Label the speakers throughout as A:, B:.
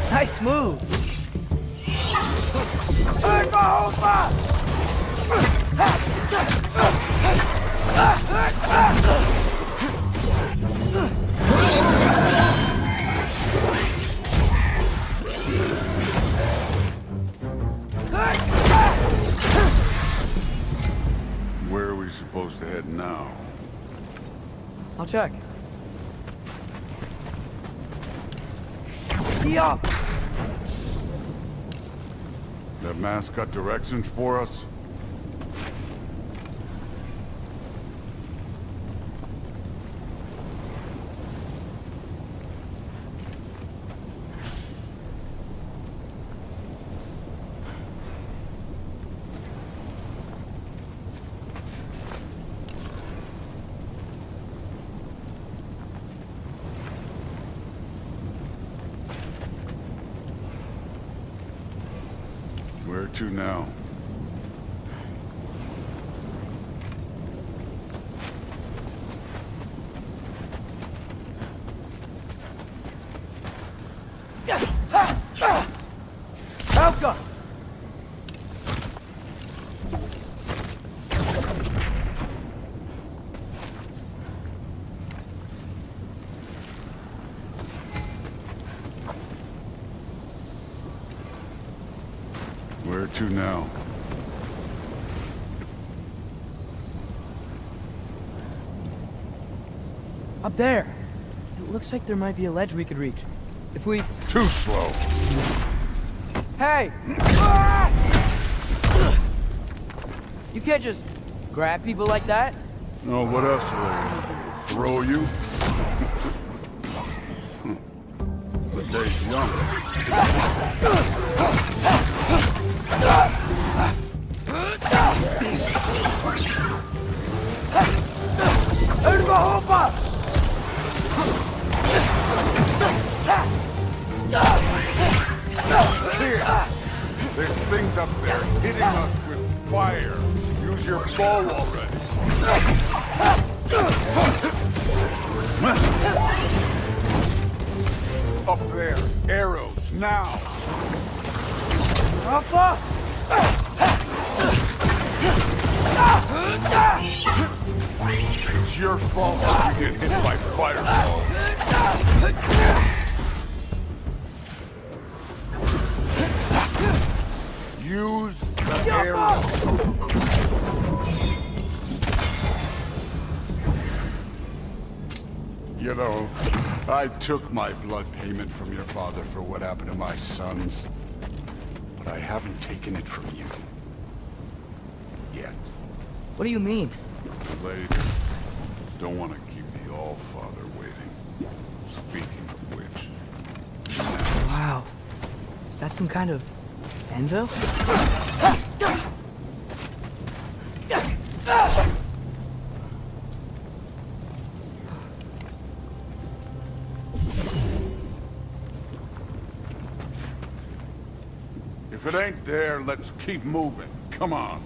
A: Nice move.
B: Where are we supposed to head now?
A: I'll check. Yup.
B: That mask got directions for us? Where to now?
A: Outgun!
B: Where to now?
A: Up there. It looks like there might be a ledge we could reach. If we...
B: Too slow.
A: Hey! You can't just grab people like that.
B: No, what else are they gonna do? Throw you? The day's young. Here! There's things up there hitting us with fire. Use your bow already. Up there. Arrows, now!
A: Alpha!
B: It's your fault if you get hit by fireballs. Use the arrow. You know, I took my blood payment from your father for what happened to my sons. But I haven't taken it from you. Yet.
A: What do you mean?
B: Later. Don't want to keep the All-Father waiting. Speaking of which...
A: Wow. Is that some kind of... anvil?
B: If it ain't there, let's keep moving. Come on.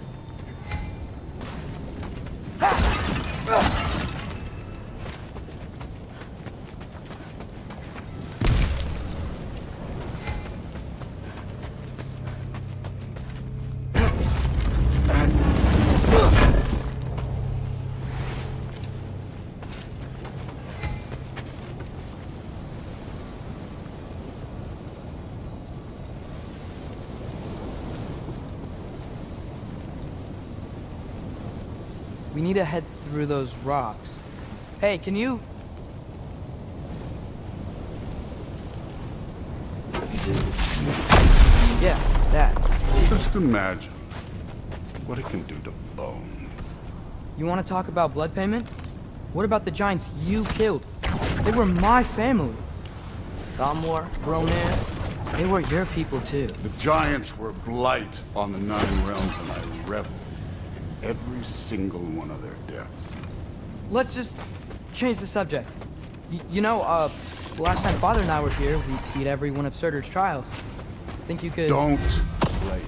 A: We need to head through those rocks. Hey, can you... Yeah, that.
B: Just imagine what it can do to bone.
A: You want to talk about blood payment? What about the giants you killed? They were my family. Thamor, Bronir, they were your people too.
B: The giants were blight on the Nine Realms, and I reveled in every single one of their deaths.
A: Let's just change the subject. You know, the last time Father and I were here, we beat every one of Surtur's trials. Think you could...
B: Don't play.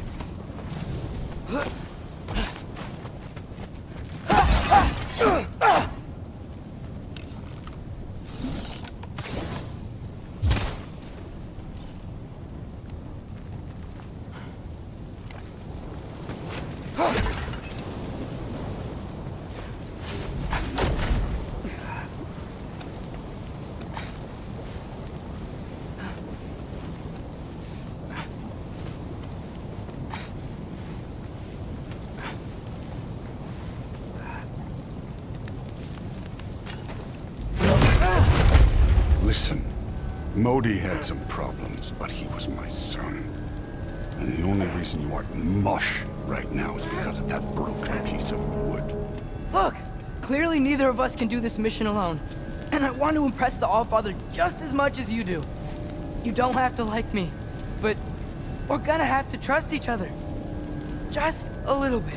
B: Listen, Modi had some problems, but he was my son. And the only reason you aren't mush right now is because of that broken piece of wood.
A: Look, clearly neither of us can do this mission alone. And I want to impress the Allfather just as much as you do. You don't have to like me, but we're gonna have to trust each other. Just a little bit.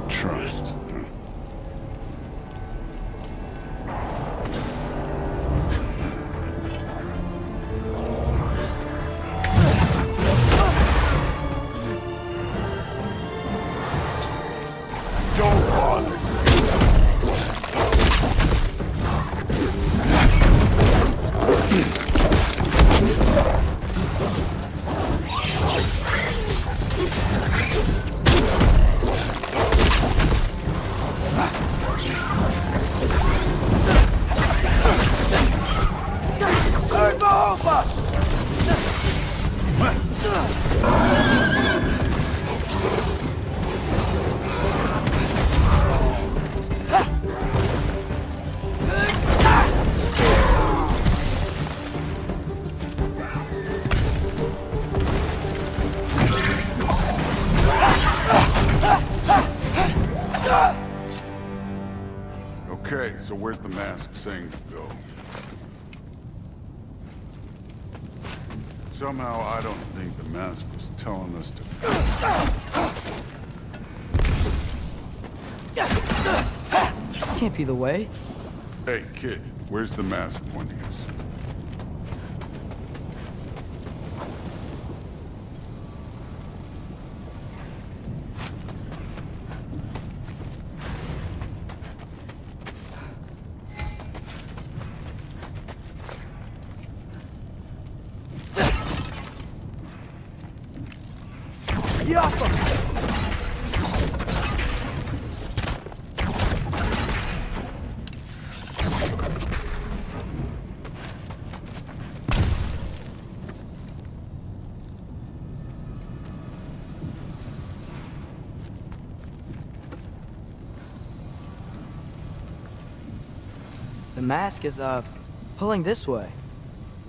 B: Trust. Don't bother. Okay, so where's the mask saying to go? Somehow I don't think the mask was telling us to...
A: Can't be the way.
B: Hey, kid, where's the mask pointing us?
A: Get off him! The mask is, pulling this way.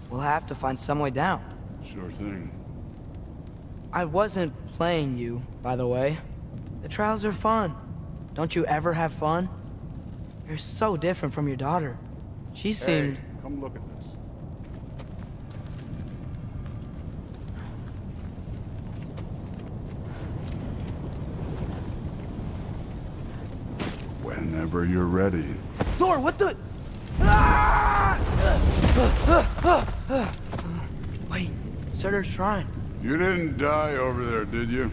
A: We'll have to find some way down.
B: Sure thing.
A: I wasn't playing you, by the way. The trials are fun. Don't you ever have fun? You're so different from your daughter. She seemed...
B: Hey, come look at this. Whenever you're ready.
A: Thor, what the... Ah! Wait, Surtur's shrine.
B: You didn't die over there, did you?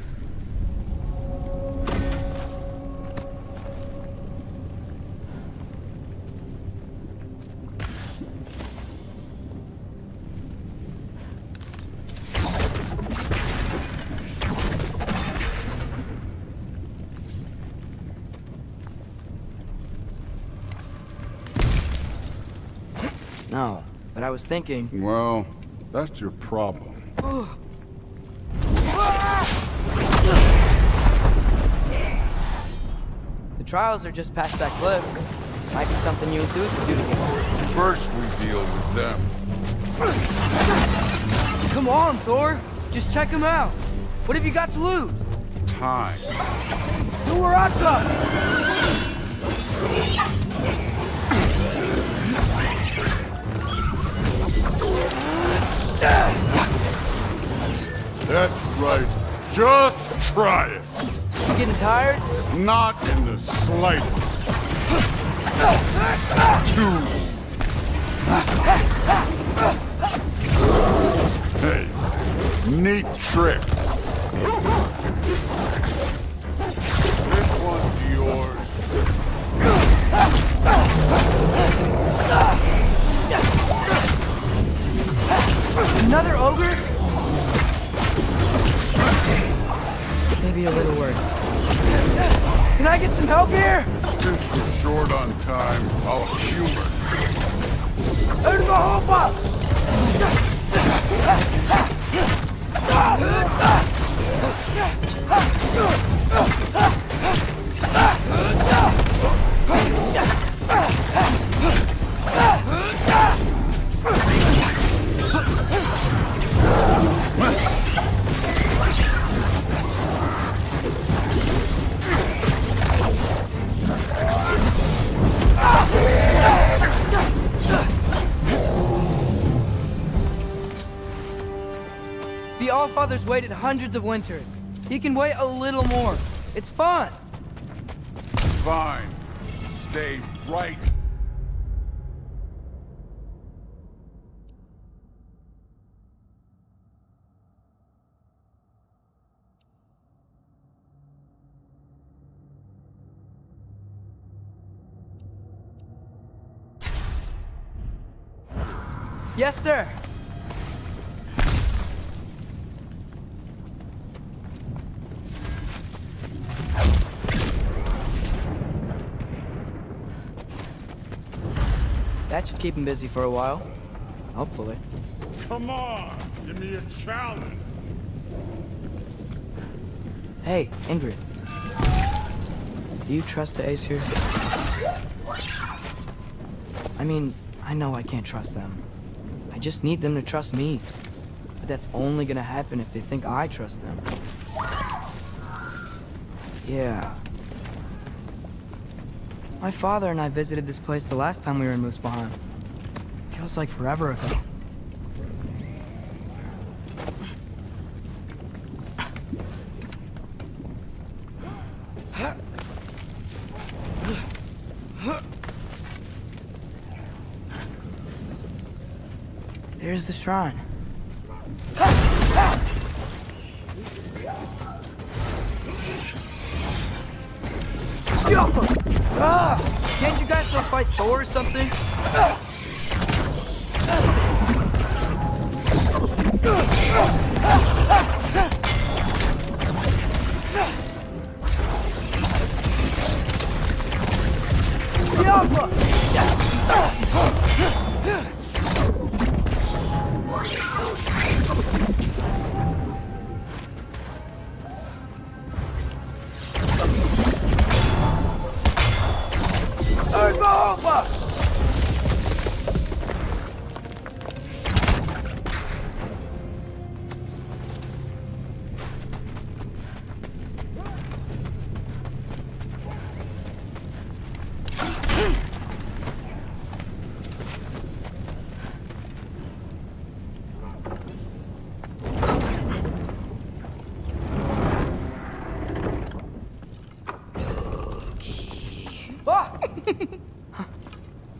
A: No, but I was thinking...
B: Well, that's your problem.
A: The trials are just past that cliff. Might be something you and Zeus could do together.
B: First we deal with them.
A: Come on, Thor. Just check them out. What have you got to lose?
B: Time.
A: Uraraka!
B: That's right. Just try it.
A: You getting tired?
B: Not in the slightest. Two. Hey, neat trick. This one's yours.
A: Another ogre? Maybe a little worse. Can I get some help here?
B: Since we're short on time, I'll humor.
A: Allfather's waited hundreds of winters. He can wait a little more. It's fun.
B: Fine. Stay right.
A: Yes, sir. That should keep him busy for a while. Hopefully.
B: Come on, give me a challenge.
A: Hey, Ingrid. Do you trust the Ace here? I mean, I know I can't trust them. I just need them to trust me. But that's only gonna happen if they think I trust them. Yeah. My father and I visited this place the last time we were in Muspelheim. Feels like forever ago. There's the shrine. Can't you guys go fight Thor or something?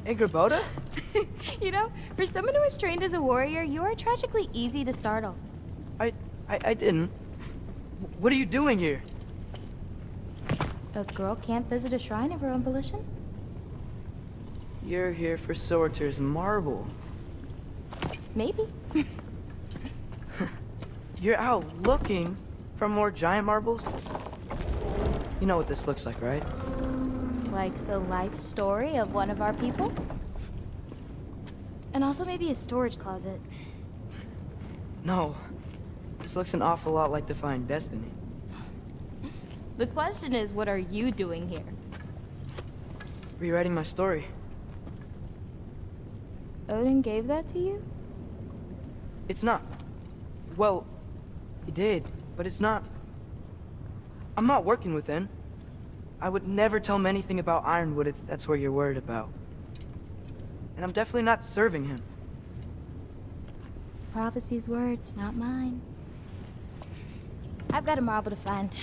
A: Ingrid?
C: You know, for someone who was trained as a warrior, you are tragically easy to startle.
A: I didn't. What are you doing here?
C: A girl can't visit a shrine of her own volition?
A: You're here for Sorter's marble.
C: Maybe.
A: You're out looking for more giant marbles? You know what this looks like, right?
C: Like the life story of one of our people? And also maybe a storage closet.
A: No. This looks an awful lot like Defying Destiny.
C: The question is, what are you doing here?
A: Rewriting my story.
C: Odin gave that to you?
A: It's not. Well, he did, but it's not. I'm not working with him. I would never tell him anything about Ironwood if that's what you're worried about. And I'm definitely not serving him.
C: It's prophecy's words, not mine. I've got a marble to find.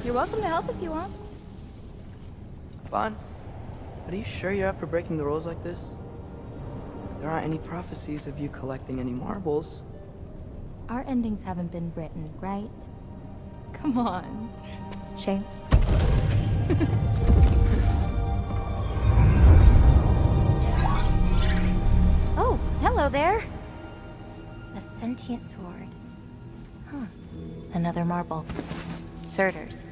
C: You're welcome to help if you want.
A: Bon, are you sure you're up for breaking the rules like this? There aren't any prophecies of you collecting any marbles.
C: Our endings haven't been written, right? Come on. Shame. Oh, hello there. A sentient sword. Huh. Another marble. Surtur's.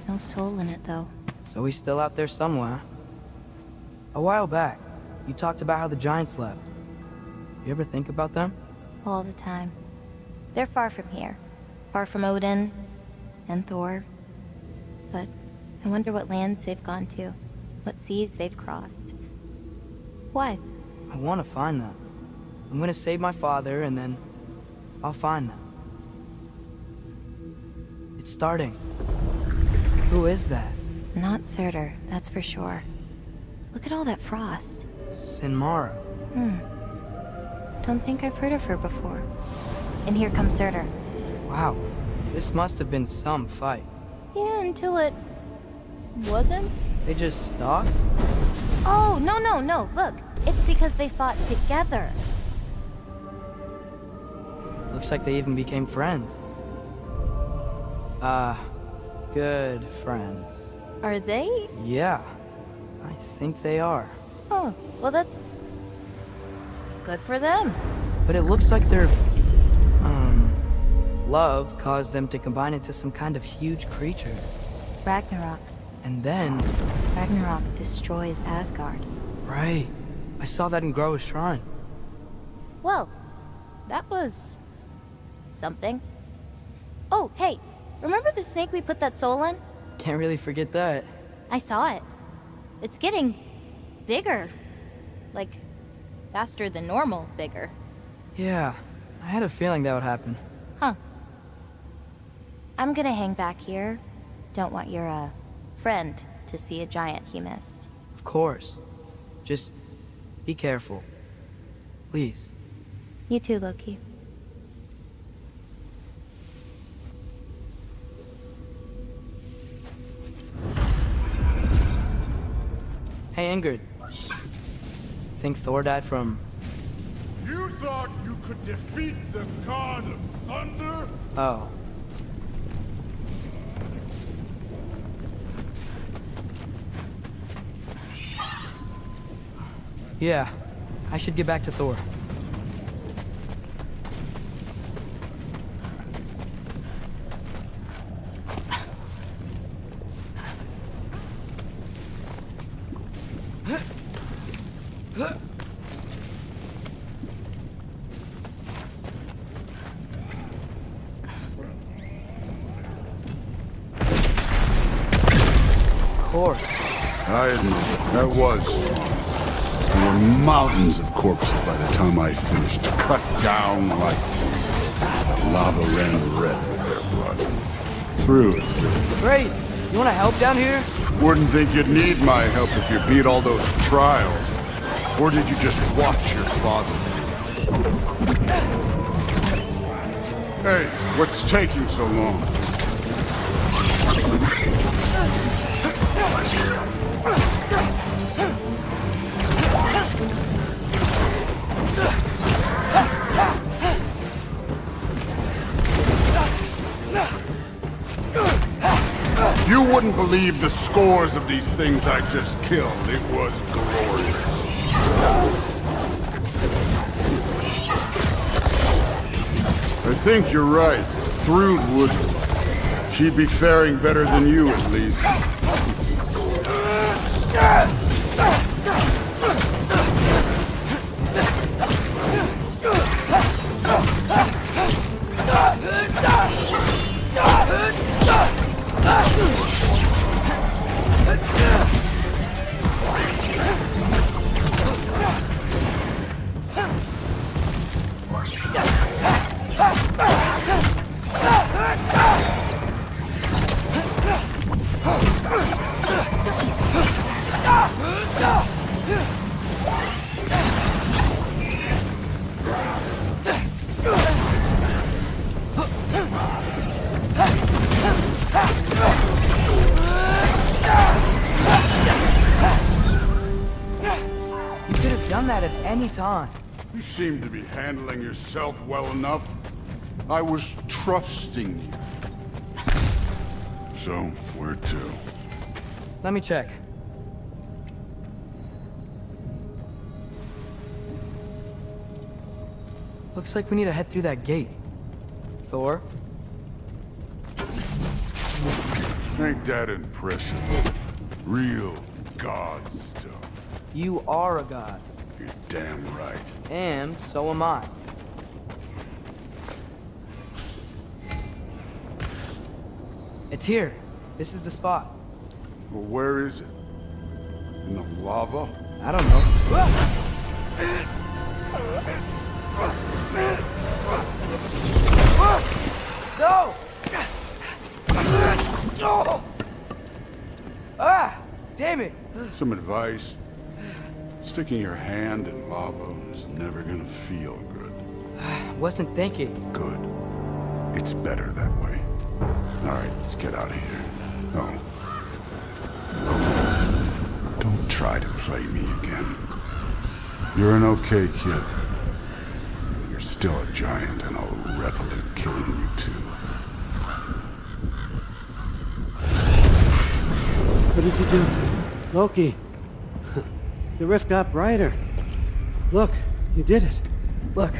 C: No soul in it, though.
A: So he's still out there somewhere. A while back, you talked about how the Giants left. You ever think about them?
C: All the time. They're far from here. Far from Odin and Thor. But I wonder what lands they've gone to. What seas they've crossed. Why?
A: I want to find them. I'm gonna save my father, and then I'll find them. It's starting. Who is that?
C: Not Surtur, that's for sure. Look at all that frost.
A: Sinmara.
C: Don't think I've heard of her before. And here comes Surtur.
A: Wow, this must have been some fight.
C: Yeah, until it... wasn't?
A: They just stopped?
C: Oh, no. Look, it's because they fought together.
A: Looks like they even became friends. Good friends.
C: Are they?
A: Yeah, I think they are.
C: Oh, well that's... good for them.
A: But it looks like their, love caused them to combine into some kind of huge creature.
C: Ragnarok.
A: And then...
C: Ragnarok destroys Asgard.
A: Right. I saw that in Groa's shrine.
C: Well, that was... something. Oh, hey, remember the snake we put that soul in?
A: Can't really forget that.
C: I saw it. It's getting... bigger. Like, faster than normal bigger.
A: Yeah, I had a feeling that would happen.
C: Huh. I'm gonna hang back here. Don't want your, friend to see a giant he missed.
A: Of course. Just be careful. Please.
C: You too, Loki.
A: Hey, Ingrid. Think Thor died from...
B: You thought you could defeat the god of thunder?
A: Oh. Yeah, I should get back to Thor. Of course.
B: I admit, that was. There were mountains of corpses by the time I finished, cut down like lava ran red with their blood. Through it.
A: Great! You wanna help down here?
B: Wouldn't think you'd need my help if you beat all those trials. Or did you just watch your father? Hey, what's taking so long? You wouldn't believe the scores of these things I just killed. It was glorious. I think you're right. Thrud would. She'd be faring better than you, at least.
A: Time.
B: You seem to be handling yourself well enough. I was trusting you. So, where to?
A: Let me check. Looks like we need to head through that gate. Thor?
B: Ain't that impressive? Real god stuff.
A: You are a god.
B: You're damn right.
A: And so am I. It's here. This is the spot.
B: Well, where is it? In the lava?
A: I don't know. No! Ah! Damn it!
B: Some advice. Sticking your hand in lava is never gonna feel good.
A: Wasn't thinking.
B: Good. It's better that way. Alright, let's get out of here. Oh. Don't try to play me again. You're an okay kid. You're still a giant, and I'll revel in killing you too.
D: What did you do? Loki. The rift got brighter. Look, you did it.
A: Look,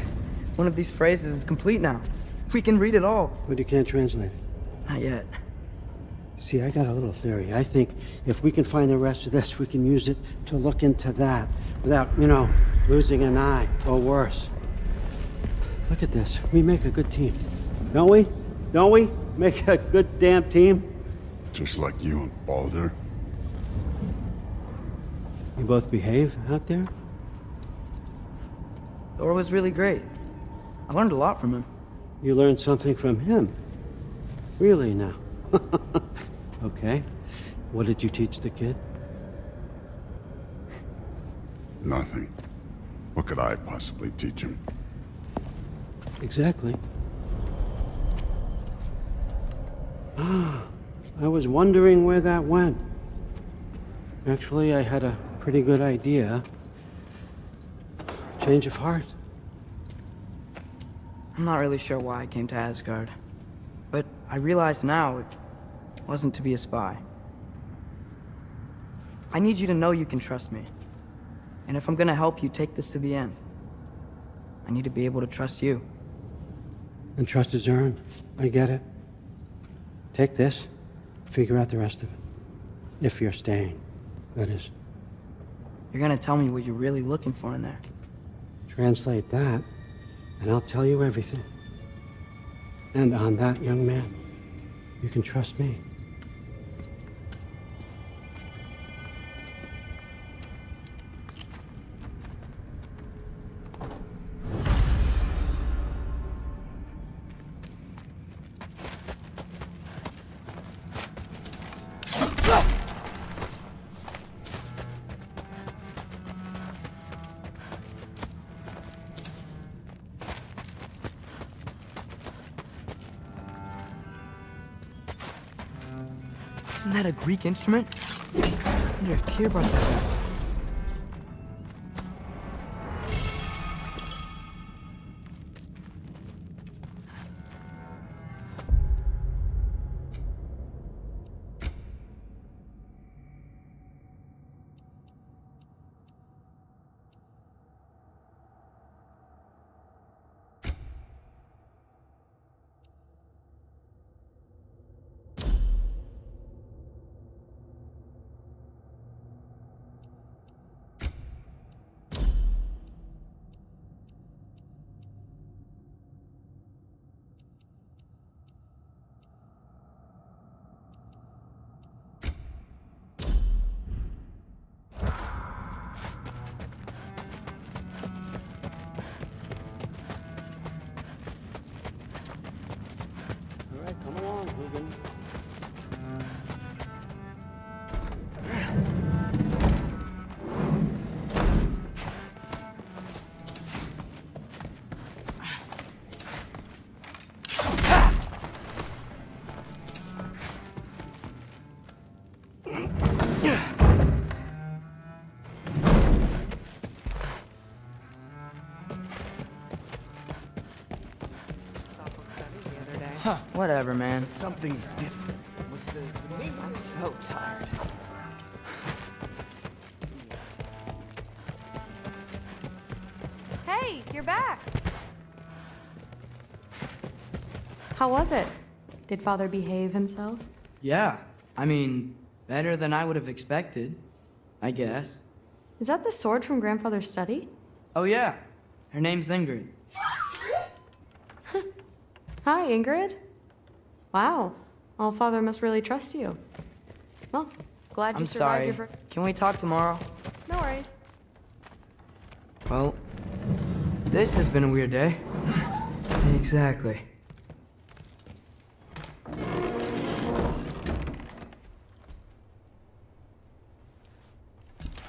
A: one of these phrases is complete now. We can read it all.
D: But you can't translate it.
A: Not yet.
D: See, I got a little theory. I think if we can find the rest of this, we can use it to look into that without, losing an eye or worse. Look at this. We make a good team. Don't we? Don't we? Make a good damn team?
B: Just like you and Baldur.
D: You both behave out there?
A: Thor was really great. I learned a lot from him.
D: You learned something from him? Really now? Okay. What did you teach the kid?
B: Nothing. What could I possibly teach him?
D: Exactly. I was wondering where that went. Actually, I had a pretty good idea. Change of heart.
A: I'm not really sure why I came to Asgard. But I realize now it wasn't to be a spy. I need you to know you can trust me. And if I'm gonna help you take this to the end, I need to be able to trust you.
D: And trust is earned. I get it. Take this, figure out the rest of it. If you're staying, that is.
A: You're gonna tell me what you're really looking for in there.
D: Translate that, and I'll tell you everything. And on that, young man, you can trust me.
A: Isn't that a Greek instrument? I wonder if Tyr brought that back. All right, come along, Hogan. Huh, whatever, man.
E: Something's different with the
F: I'm so tired.
G: Hey, you're back. How was it? Did Father behave himself?
A: Yeah, I mean, better than I would have expected, I guess.
G: Is that the sword from Grandfather's study?
A: Oh yeah, her name's Ingrid.
G: Hi, Ingrid. Wow, Allfather must really trust you. Well, glad you
A: I'm
G: survived
A: sorry.
G: your first...
A: Can we talk tomorrow?
G: No worries.
A: Well, this has been a weird day. Exactly.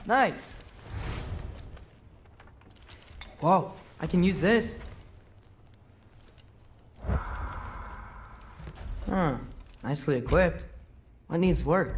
A: Nice. Whoa, I can use this. Huh, nicely equipped. What needs work?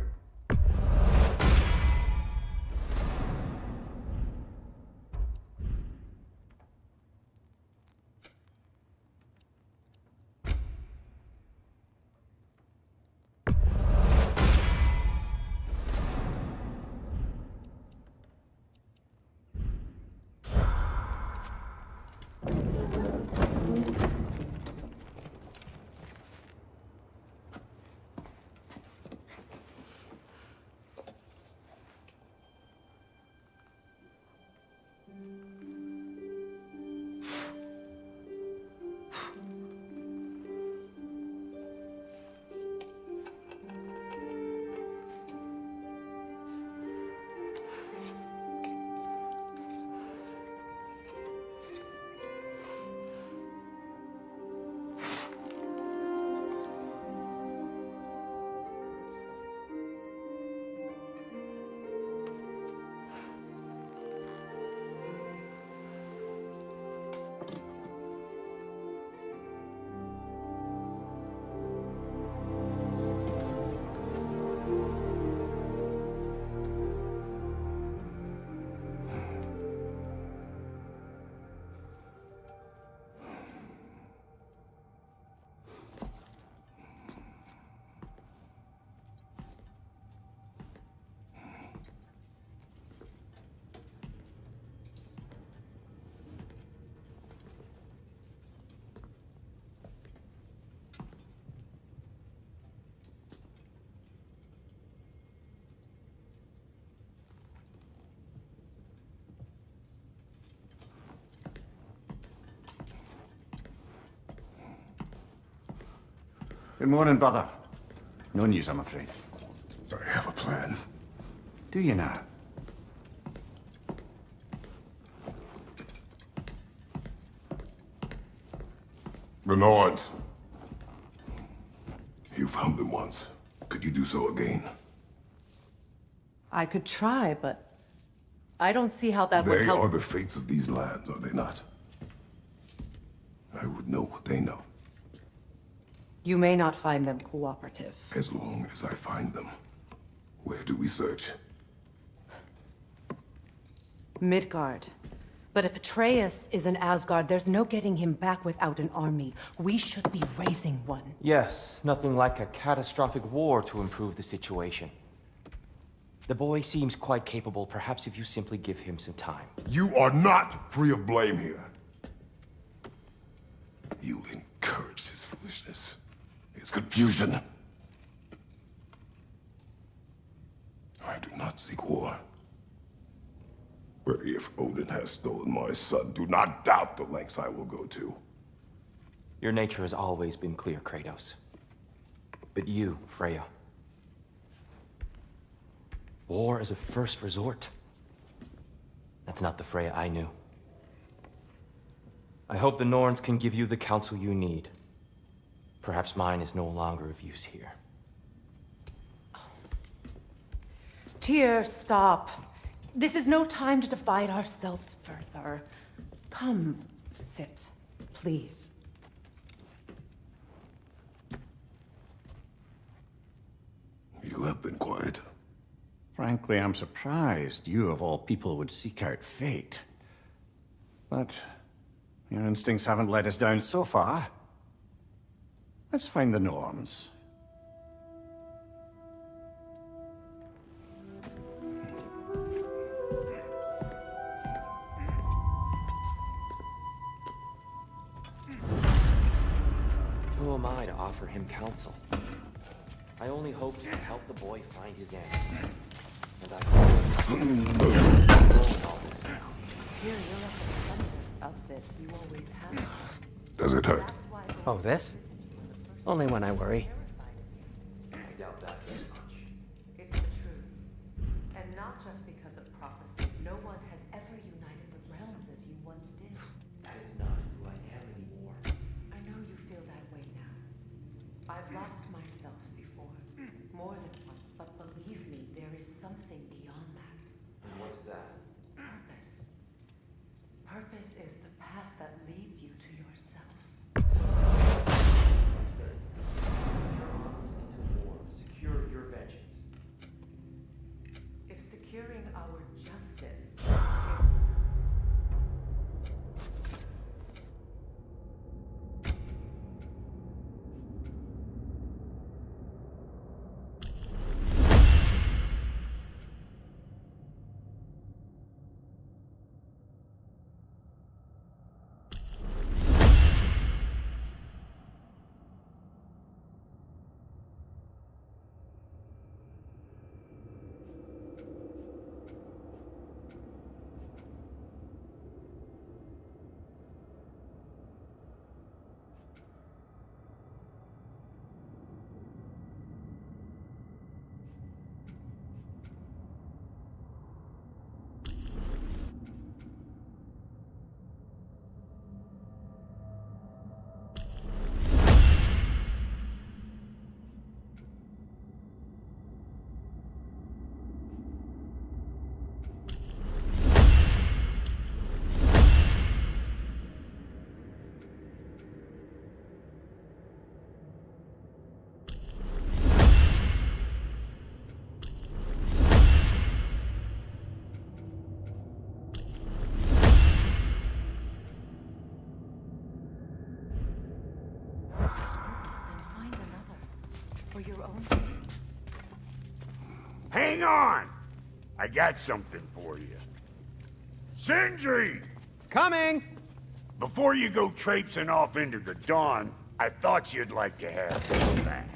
E: Good morning, brother. No news, I'm afraid.
B: I have a plan.
E: Do you now?
B: The Norns. You found them once. Could you do so again?
F: I could try, but I don't see how that would
B: They
F: help.
B: are the fates of these lands, are they not? I would know what they know,
F: You may not find them cooperative.
B: as long as I find them. Where do we search?
F: Midgard. But if Atreus is in Asgard, there's no getting him back without an army. We should be raising one.
H: Yes, nothing like a catastrophic war to improve the situation. The boy seems quite capable. Perhaps if you simply give him some time.
B: You are not free of blame here. You encouraged his foolishness, his confusion. I do not seek war. But if Odin has stolen my son, do not doubt the lengths I will go to.
H: Your nature has always been clear, Kratos. But you, Freya. War is a first resort. That's not the Freya I knew. I hope the Norns can give you the counsel you need. Perhaps mine is no longer of use here.
F: Tyr, stop. This is no time to divide ourselves further. Come, sit, please.
B: You have been quiet.
E: Frankly, I'm surprised you, of all people, would seek out fate. But your instincts haven't let us down so far. Let's find the Norns.
H: Who am I to offer him counsel? I only hope to help the boy find his end. And I hope all this now.
F: Tyr, you're at the center of this. You always have.
B: Does it hurt?
D: Oh, this? Only when I worry.
H: I doubt that very much.
F: It's the truth. And not just because of prophecy. No one has ever united the realms as you once did.
H: That is not who I am anymore.
F: I know you feel that way now. I've lost myself before. More than once, but believe me, there is something beyond that.
H: And what is that?
F: Purpose. Purpose is securing our justice. For your own sake.
I: Hang on! I got something for you. Sindri!
E: Coming!
I: Before you go traipsing off into the dawn, I thought you'd like to have this back.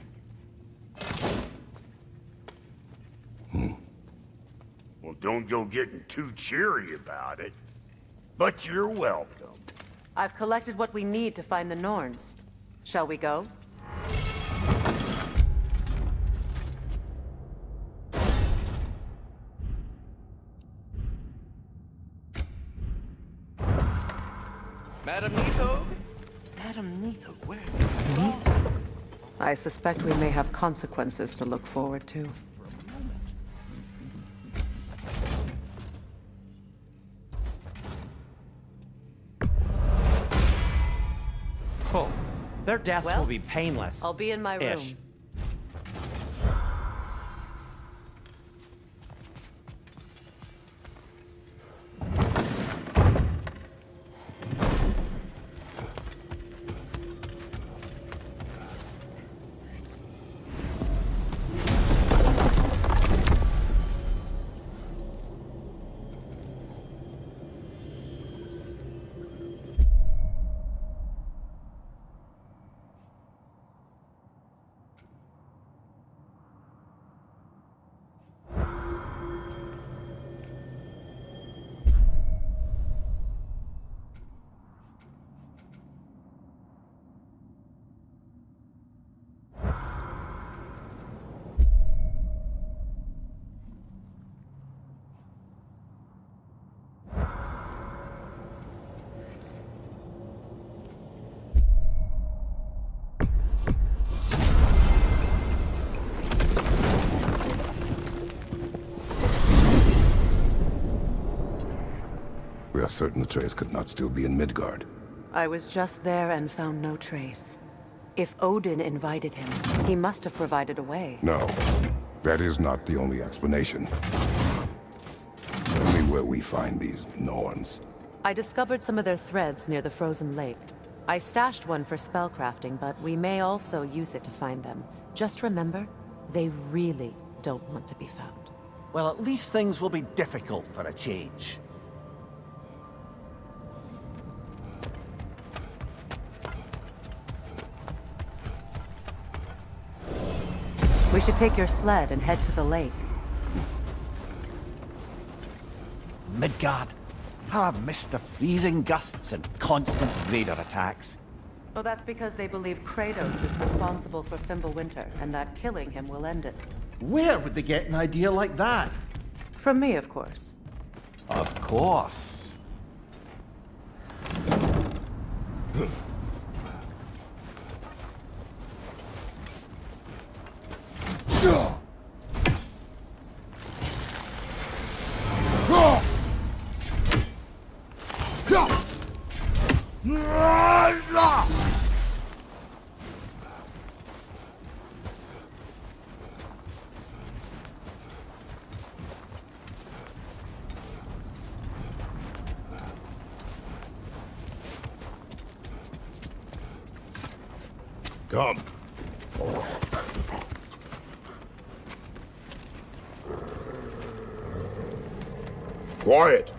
I: Well, don't go getting too cheery about it. But you're welcome.
F: I've collected what we need to find the Norns. Shall we go?
J: Madam Neato? Madam Neato, where?
F: Neato? I suspect we may have consequences to look forward to.
J: Oh, their deaths
F: Well,
J: will be painless.
F: I'll be in my room.
J: Ish.
B: We are certain the trace could not still be in Midgard.
F: I was just there and found no trace. If Odin invited him, he must have provided a way.
B: No, that is not the only explanation. Tell me where we find these Norns.
F: I discovered some of their threads near the frozen lake. I stashed one for spellcrafting, but we may also use it to find them. Just remember, they really don't want to be found.
J: Well, at least things will be difficult for a change.
F: We should take your sled and head to the lake.
J: Midgard. How I've missed the freezing gusts and constant raider attacks.
F: Well, that's because they believe Kratos is responsible for Fimbulwinter, and that killing him will end it.
J: Where would they get an idea like that?
F: From me, of course.
J: Of course.
I: Come. Quiet.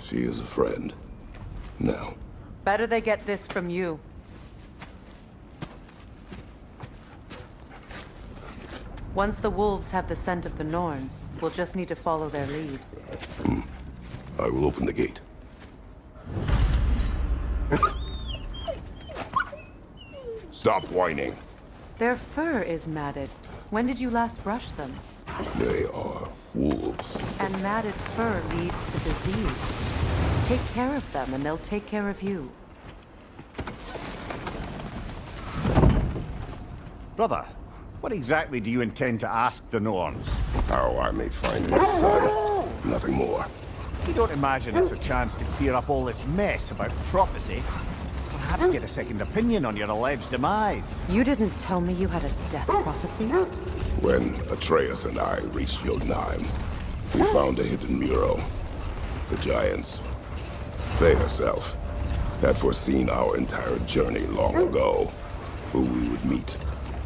I: She is a friend. Now.
F: Better they get this from you. Once the wolves have the scent of the Norns, we'll just need to follow their lead.
I: I will open the gate. Stop whining.
F: Their fur is matted. When did you last brush them?
I: They are wolves.
F: And matted fur leads to disease. Take care of them, and they'll take care of you.
J: Brother, what exactly do you intend to ask the Norns?
I: How I may find his son. Nothing more.
J: You don't imagine it's a chance to clear up all this mess about prophecy? Perhaps get a second opinion on your alleged demise.
F: You didn't tell me you had a death prophecy?
I: When Atreus and I reached Jotunheim, we found a hidden mural. The giants, they herself, had foreseen our entire journey long ago. Who we would meet,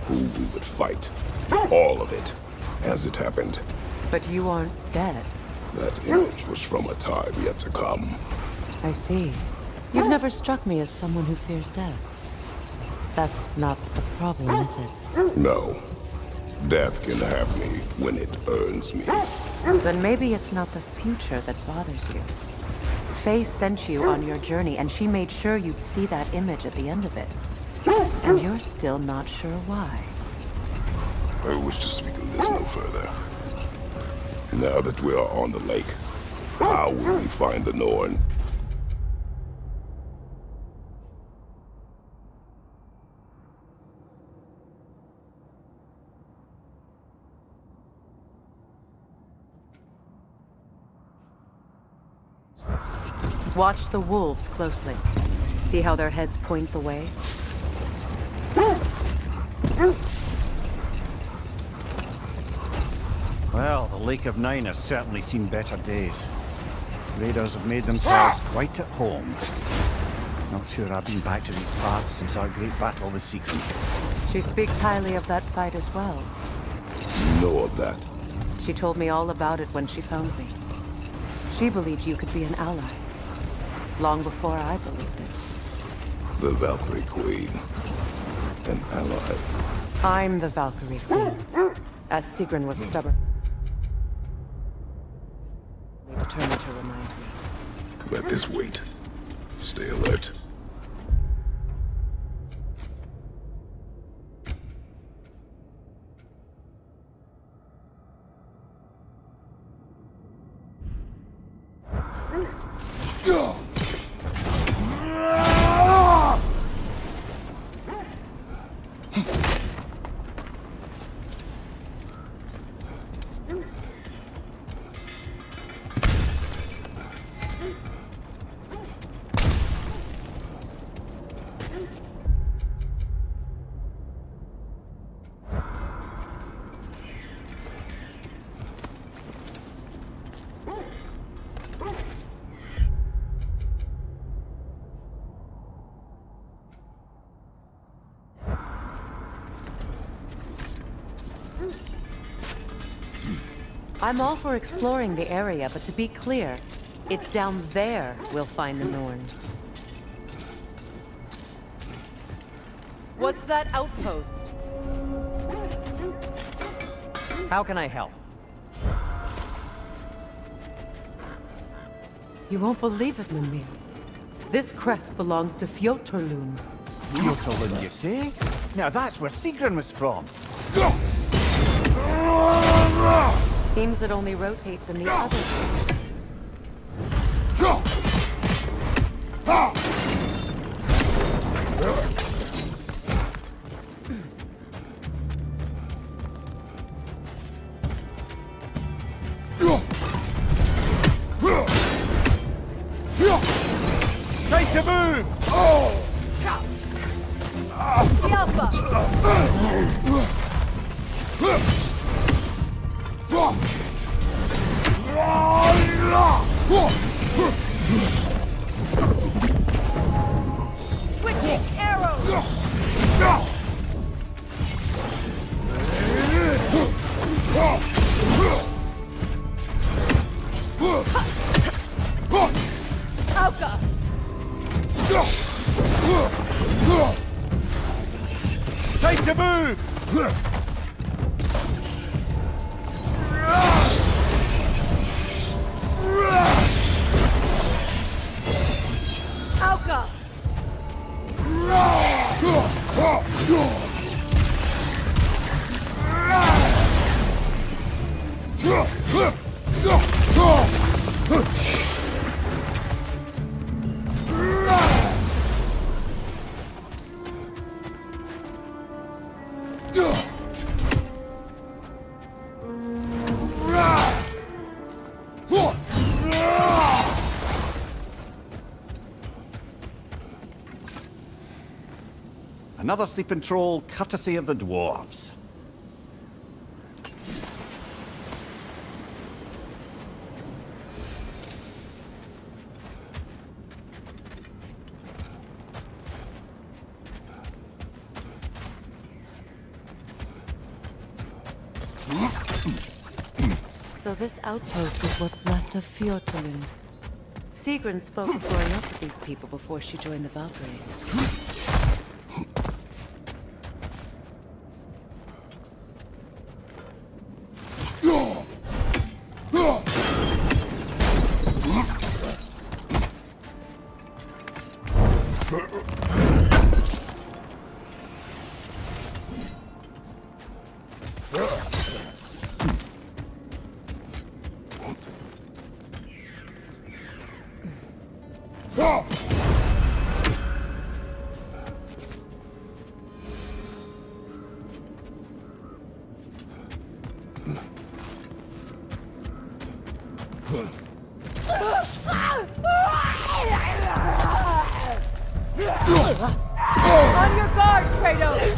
I: who we would fight. All of it, as it happened.
F: But you aren't dead.
I: That image was from a time yet to come.
F: I see. You've never struck me as someone who fears death. That's not the problem, is it?
I: No. Death can have me when it earns me.
F: Then maybe it's not the future that bothers you. Faye sent you on your journey, and she made sure you'd see that image at the end of it. And you're still not sure why.
I: I wish to speak of this no further. Now that we are on the lake, how will we find the Norn?
F: Watch the wolves closely. See how their heads point the way?
J: Well, the Lake of Nine has certainly seen better days. Raiders have made themselves quite at home. Not sure I've been back to these parts since our great battle with Sigrun.
F: She speaks highly of that fight as well.
I: You know of that?
F: She told me all about it when she found me. She believed you could be an ally. Long before I believed it.
I: The Valkyrie Queen. An ally.
F: I'm the Valkyrie Queen. As Sigrun was stubborn. Determined to remind me.
I: Let this wait. Stay alert.
F: I'm all for exploring the area, but to be clear, it's down there we'll find the Norns. What's that outpost?
J: How can I help?
F: You won't believe it, Mimir. This crest belongs to Fjotorlund.
J: Fjotorlund, you say? Now that's where Sigrun was from.
F: Seems it only rotates in the other direction.
J: Time to move!
F: Switching arrows!
J: Another sleeping troll, courtesy of the dwarves.
F: So this outpost is what's left of Fjortland. Sigrun spoke of growing up with these people before she joined the Valkyries.
A: On your guard, Kratos!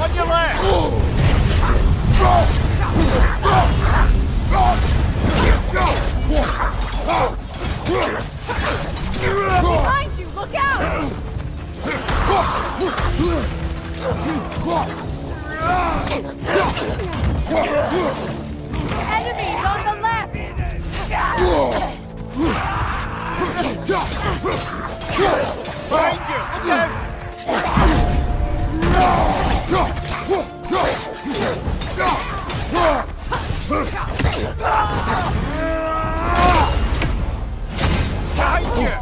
J: On your left!
A: Behind you! Look out! Enemies on the left!
J: Behind you! Look out! Behind you!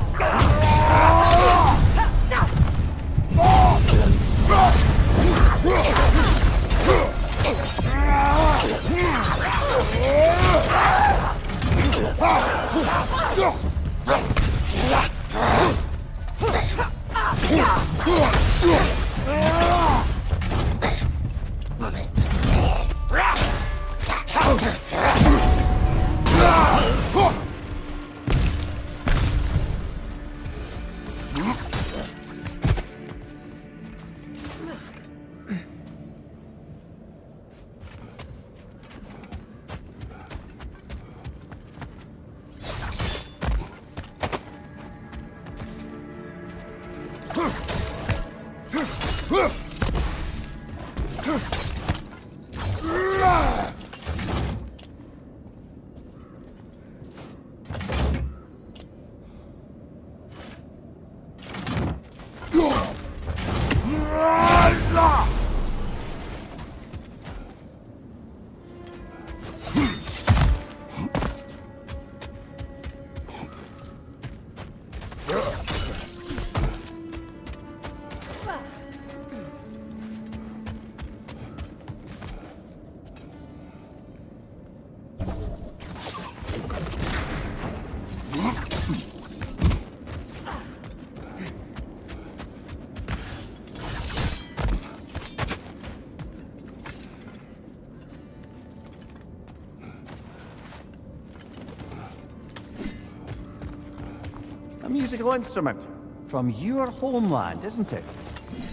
J: A musical instrument. From your homeland, isn't it?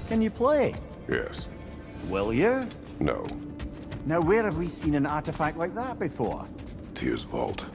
J: Can you play?
I: Yes.
J: Will you?
I: No.
J: Now, where have we seen an artifact like that before?
I: Tears Vault.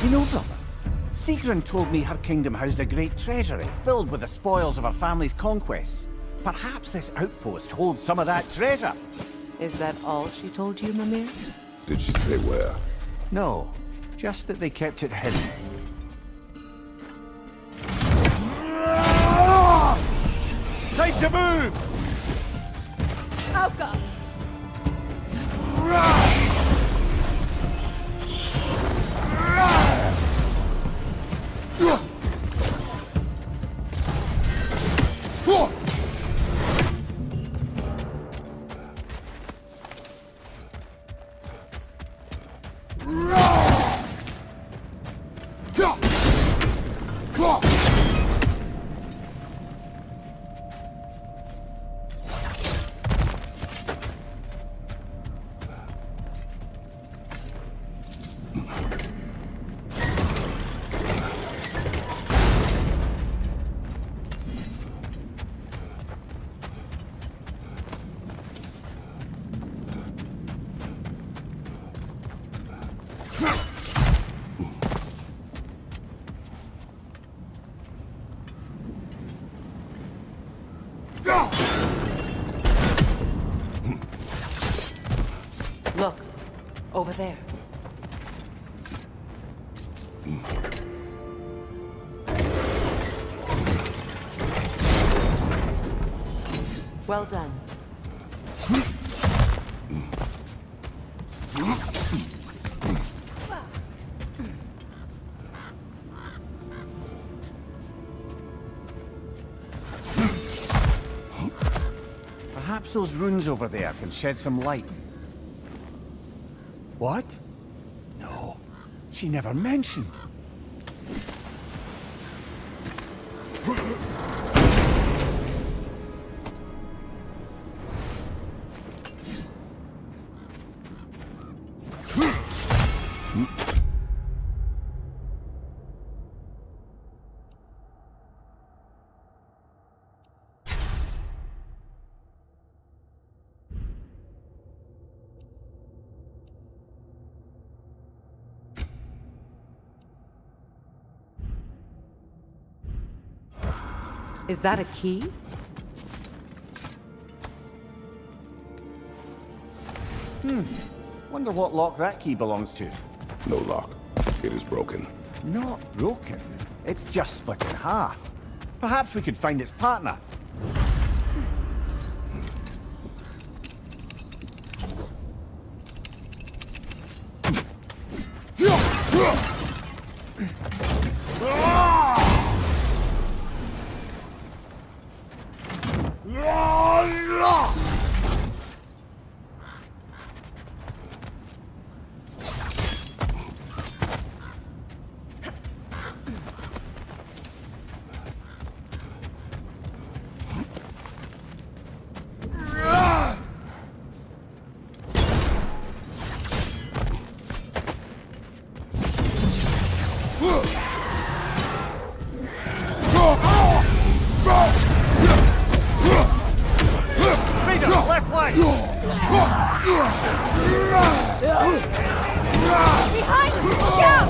J: You know, brother, Sigrun told me her kingdom housed a great treasury filled with the spoils of her family's conquests. Perhaps this outpost holds some of that treasure.
F: Is that all she told you, Mimir?
I: Did she say where?
J: No, just that they kept it hidden. Time to move!
F: Alka! Look, over there. Well done.
J: Perhaps those runes over there can shed some light. What? No, she never mentioned.
F: Is that a key?
J: Wonder what lock that key belongs to.
I: No lock. It is broken.
J: Not broken. It's just split in half. Perhaps we could find its partner. Behind
C: you! Look out!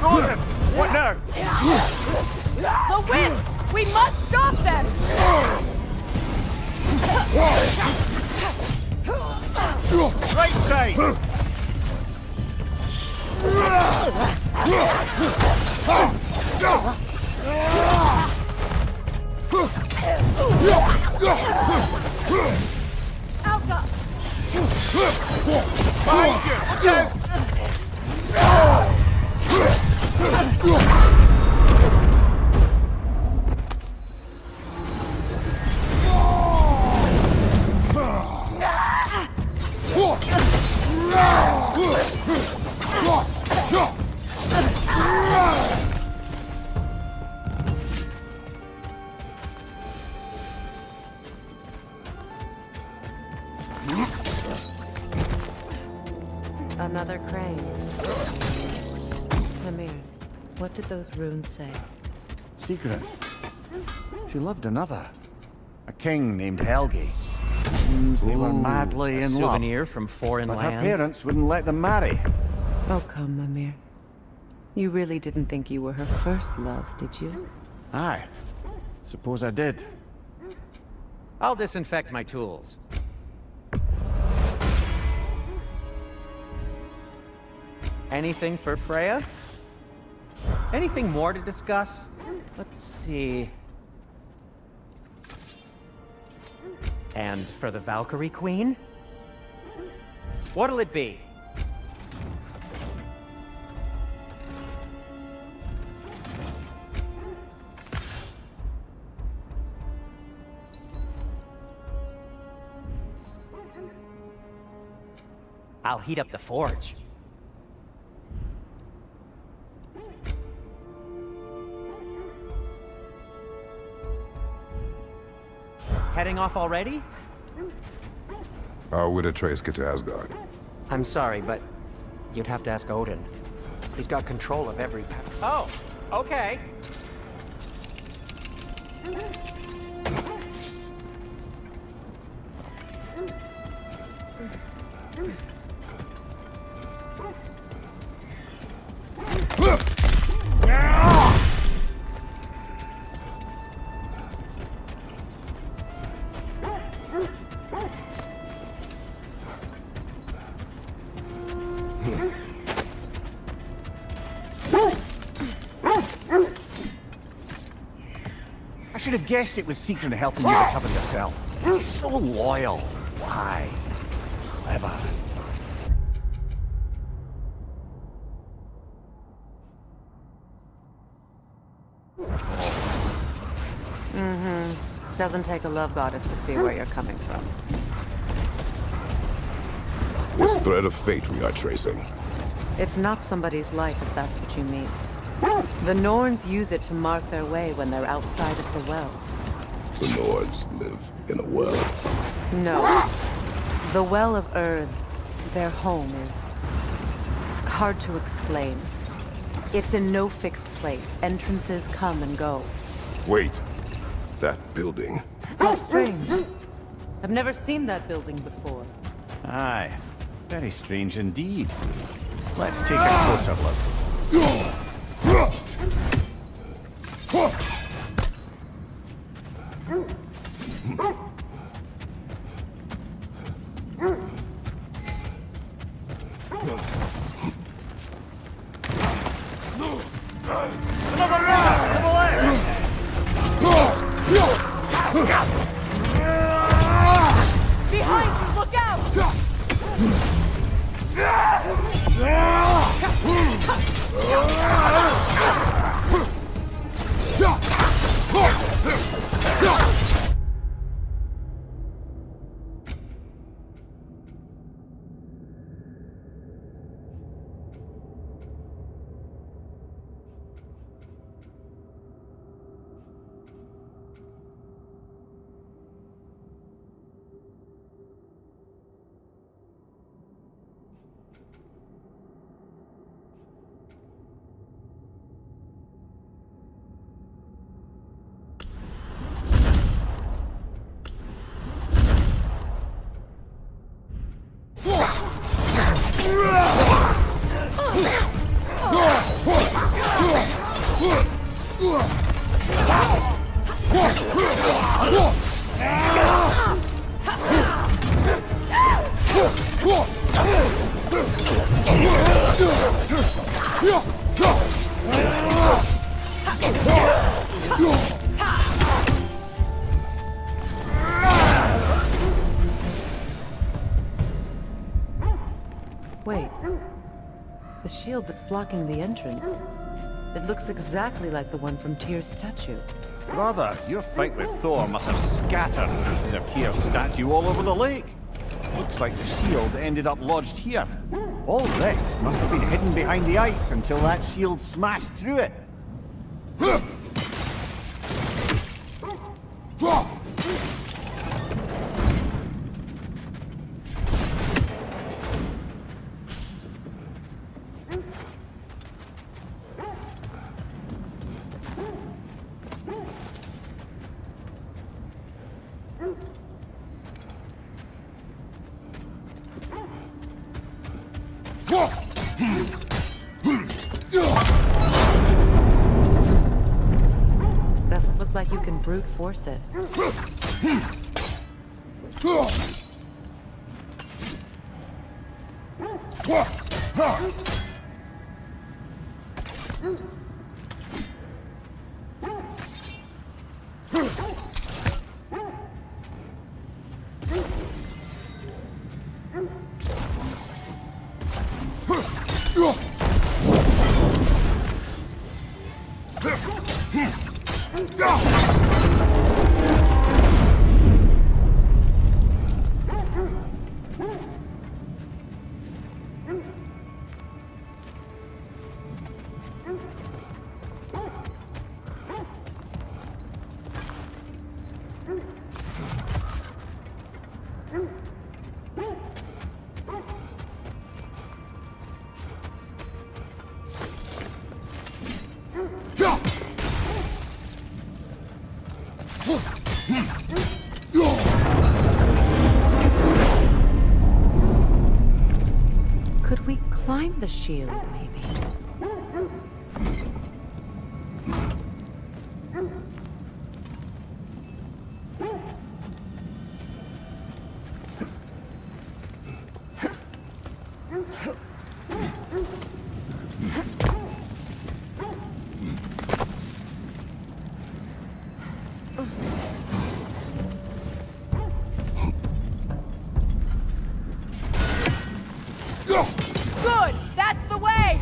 J: Rosen! What now?
A: The wind! We must stop them!
J: Right side!
C: Alka!
J: Behind you!
F: Another crane. Amir, what did those runes say?
J: Secret. She loved another. A king named Helgi. Seems they were madly in love.
H: Souvenir from foreign
J: But
H: lands.
J: her parents wouldn't let them marry.
F: Oh, come, Amir. You really didn't think you were her first love, did you?
J: Aye. Suppose I did.
H: I'll disinfect my tools. Anything for Freya? Anything more to discuss? Let's see. And for the Valkyrie Queen? What'll it be? I'll heat up the forge. Heading off already?
I: How would Atreus get to Asgard?
H: I'm sorry, but you'd have to ask Odin. He's got control of every path. Oh, okay.
J: I should have guessed it was Secret helping you recover yourself. He's so loyal. Why? Clever.
F: Doesn't take a love goddess to see where you're coming from.
I: This thread of fate we are tracing.
F: It's not somebody's life, if that's what you mean. The Norns use it to mark their way when they're outside of the well.
I: The Nords live in a well.
F: No. The Well of Earth, their home, is hard to explain. It's in no fixed place. Entrances come and go.
I: Wait. That building.
F: How strange. I've never seen that building before.
J: Aye. Very strange indeed. Let's take a closer look.
A: Behind you! Look out!
F: Wait. The shield that's blocking the entrance. It looks exactly like the one from Tyr's statue.
J: Brother, your fight with Thor must have scattered pieces of Tyr's statue all over the lake. Looks like the shield ended up lodged here. All this must have been hidden behind the ice until that shield smashed through it.
F: Doesn't look like you can brute force it. Could we climb the shield, maybe?
A: Good! That's the way!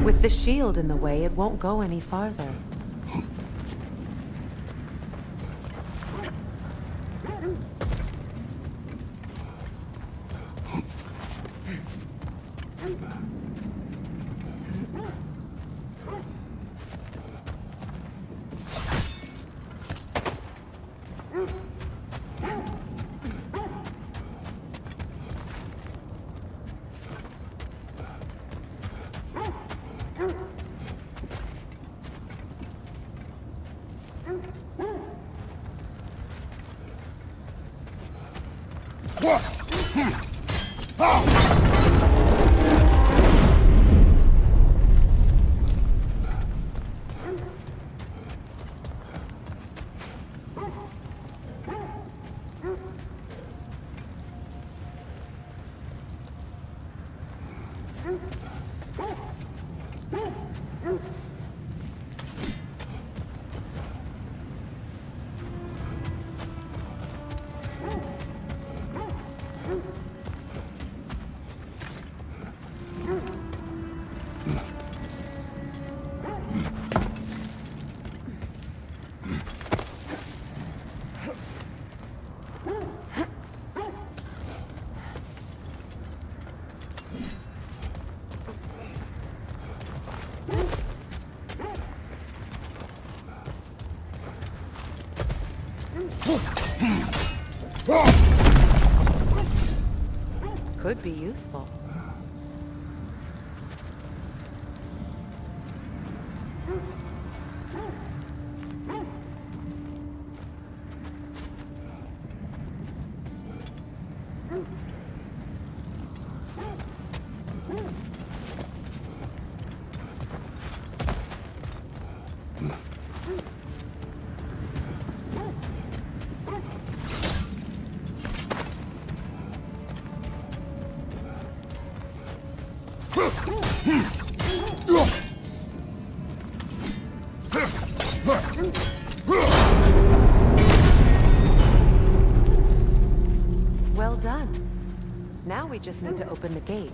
F: With the shield in the way, it won't go any farther. Could be useful. Well done. Now we just need to open the gate.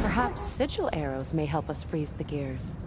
F: Perhaps sigil arrows may help us freeze the gears.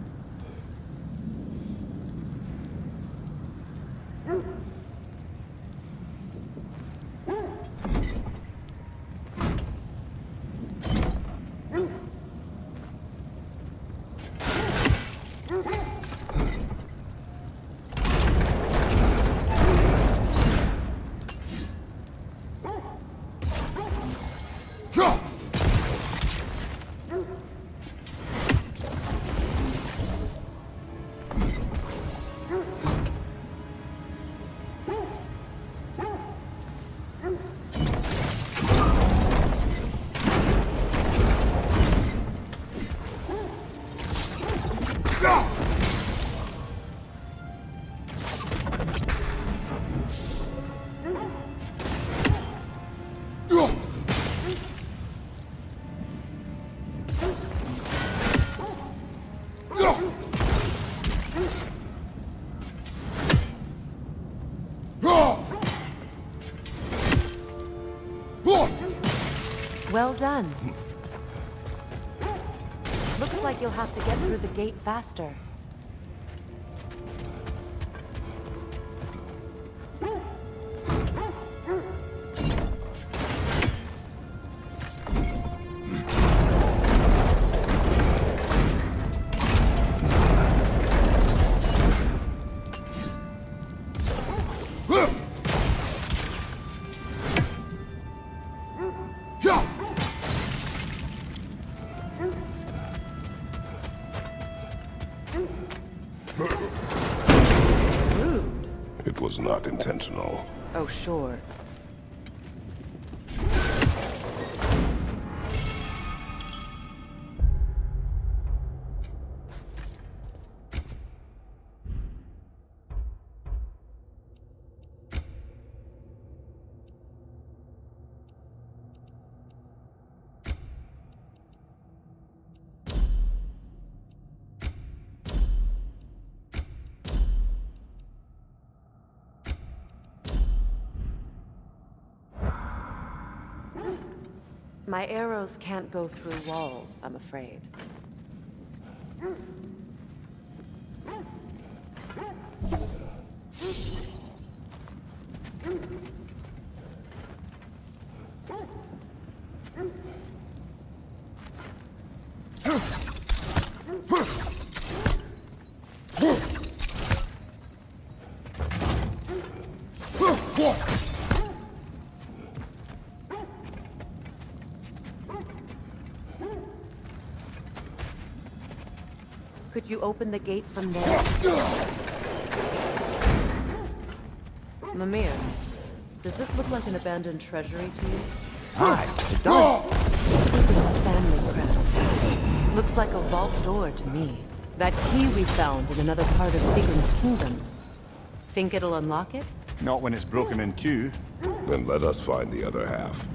F: Well done. Looks like you'll have to get through the gate faster.
I: It was not intentional.
F: Oh, sure. My arrows can't go through walls, I'm afraid. Could you open the gate from there? Mimir, does this look like an abandoned treasury to you?
J: Aye, it does.
F: Sigurd's family crest. Looks like a vault door to me. That key we found in another part of Sigurd's kingdom. Think it'll unlock it?
J: Not when it's broken in two.
I: Then let us find the other half.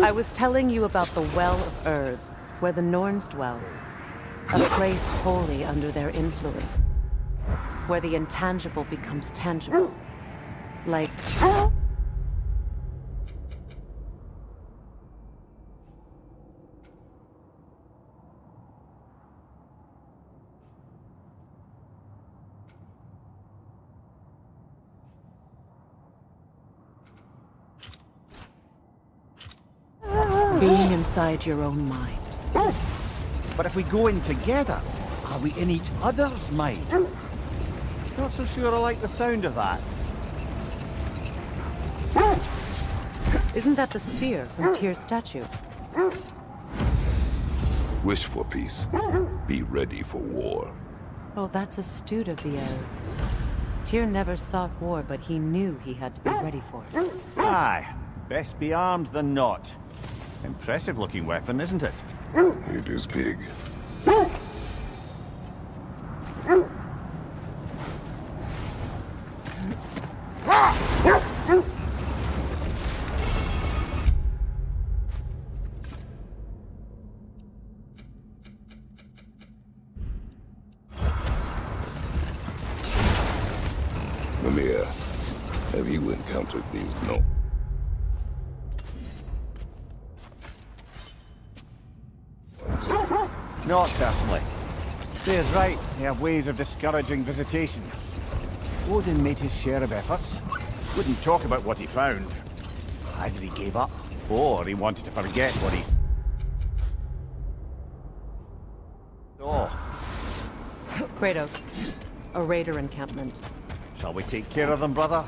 F: I was telling you about the Well of Earth, where the Norns dwell. A place wholly under their influence. Where the intangible becomes tangible. Like... being inside your own mind.
J: But if we go in together, are we in each other's minds? Not so sure I like the sound of that.
F: Isn't that the spear from Tyr's statue?
I: Wish for peace. Be ready for war.
F: Oh, that's astute of the elves. Tyr never sought war, but he knew he had to be ready for it.
J: Aye, best be armed than not. Impressive looking weapon, isn't it?
I: It is big. Mimir, have you encountered these no?
J: Not personally. Thayer's right, they have ways of discouraging visitation. Odin made his share of efforts. Wouldn't talk about what he found. Either he gave up, or he wanted to forget what he saw.
F: Kratos, a raider encampment.
J: Shall we take care of them, brother?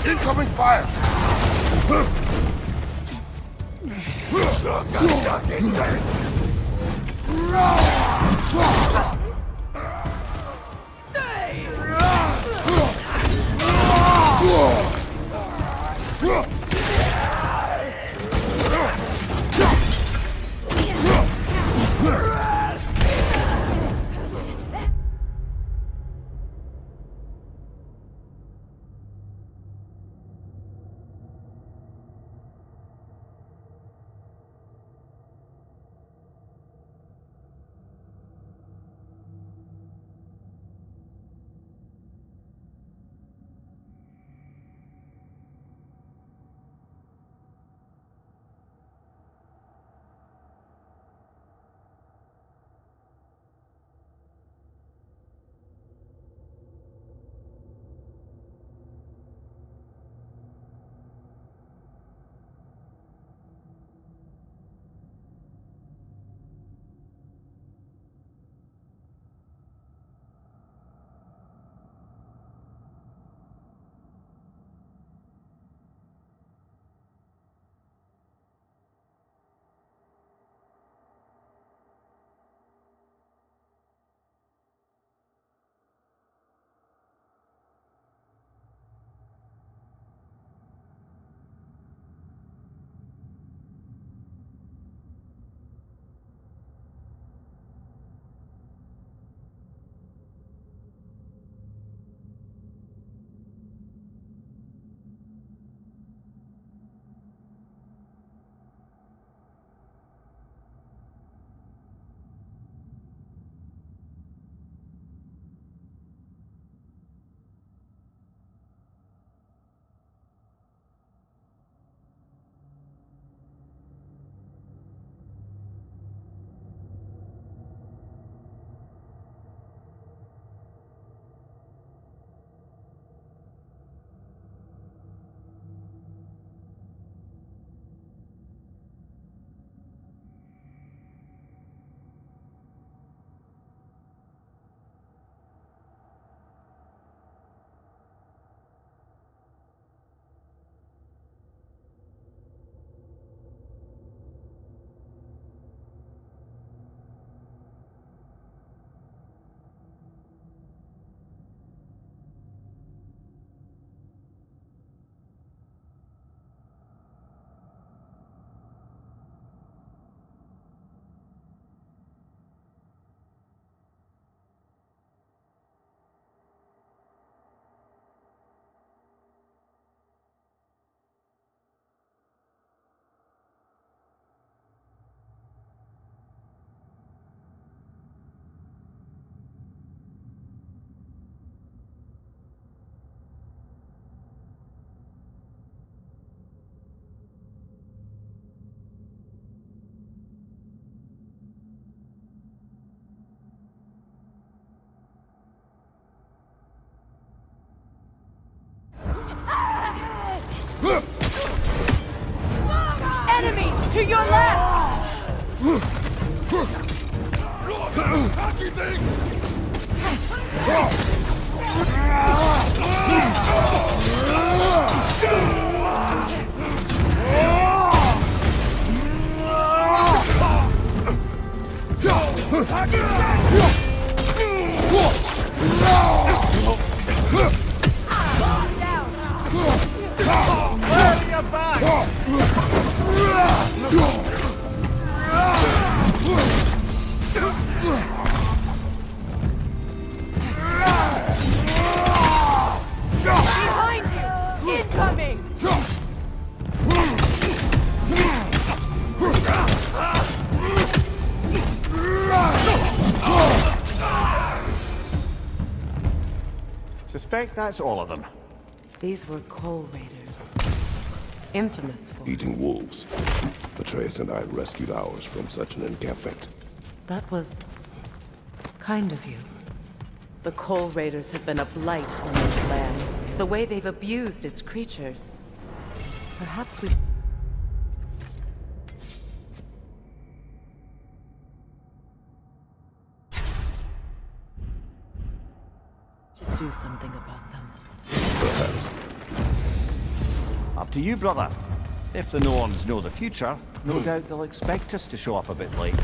I: Incoming fire!
A: Enemies to your left! Behind you! Incoming!
J: suspect that's all of them.
F: These were coal raiders. Infamous for...
I: Eating wolves. Atreus and I rescued ours from such an encampment.
F: That was... kind of you. The coal raiders have been a blight on this land. The way they've abused its creatures. Perhaps we... should do something about them.
I: Perhaps.
J: Up to you, brother. If the Norns know the future, no doubt they'll expect us to show up a bit late.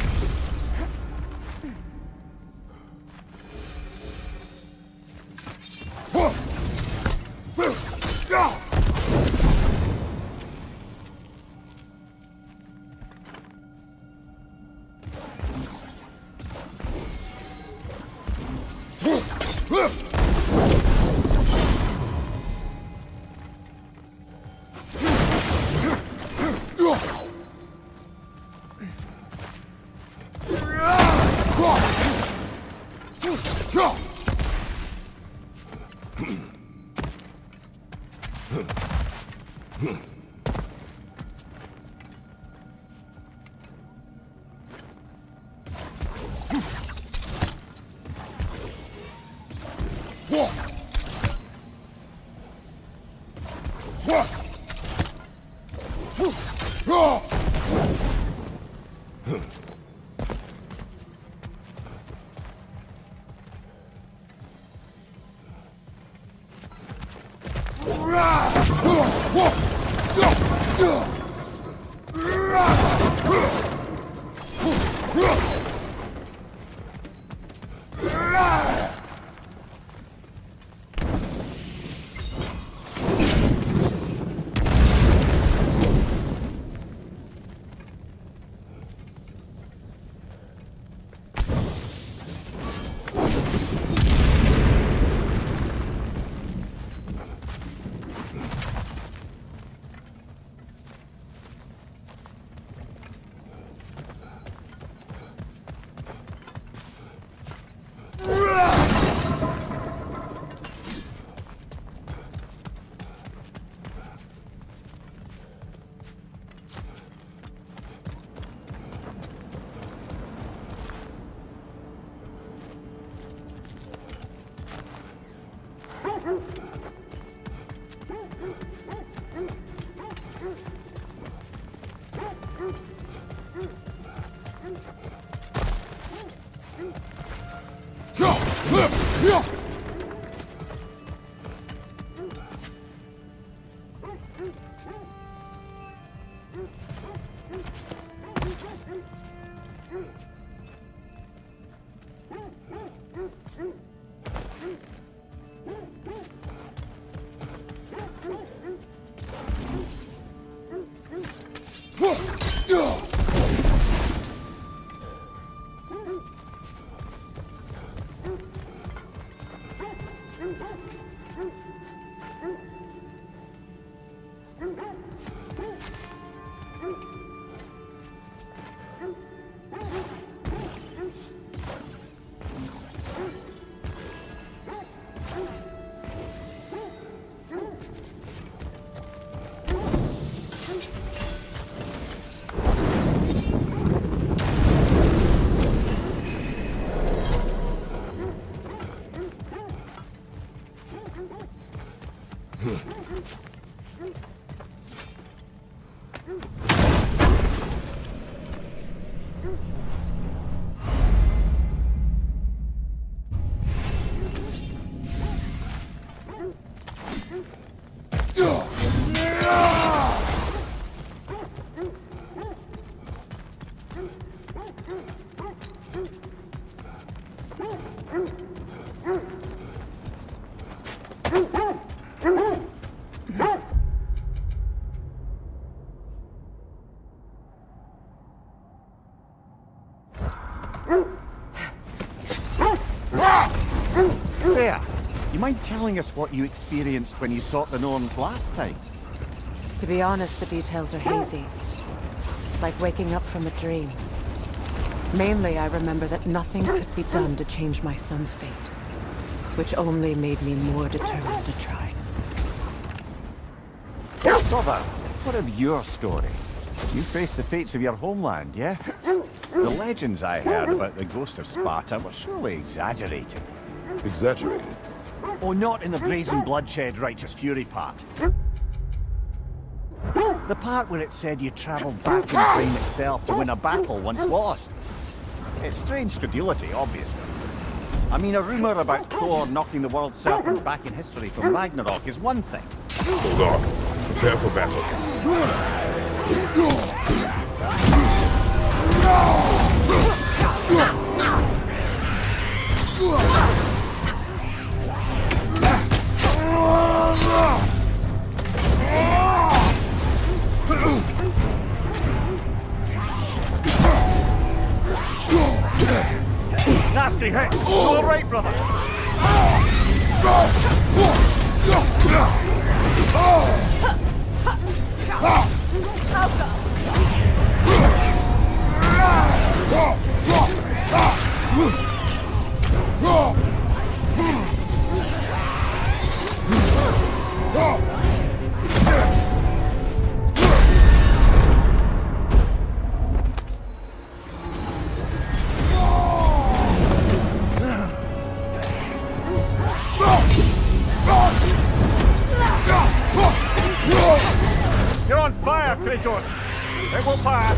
J: There! You mind telling us what you experienced when you sought the Norns last time?
F: To be honest, the details are hazy. Like waking up from a dream. Mainly, I remember that nothing could be done to change my son's fate. which only made me more determined to try.
J: Brother, what of your story? You faced the fates of your homeland, yeah? The legends I heard about the ghost of Sparta were surely exaggerated.
I: Exaggerated?
J: Oh, not in the brazen bloodshed righteous fury part. The part where it said you travelled back in time itself to win a battle once lost. It's strange credulity, obviously. I mean, a rumour about Thor knocking the world serpent back in history from Ragnarok is one thing.
I: Hold on. Prepare for battle.
J: Nasty hit! You all right, brother? You're on fire, Kratos! It will pass!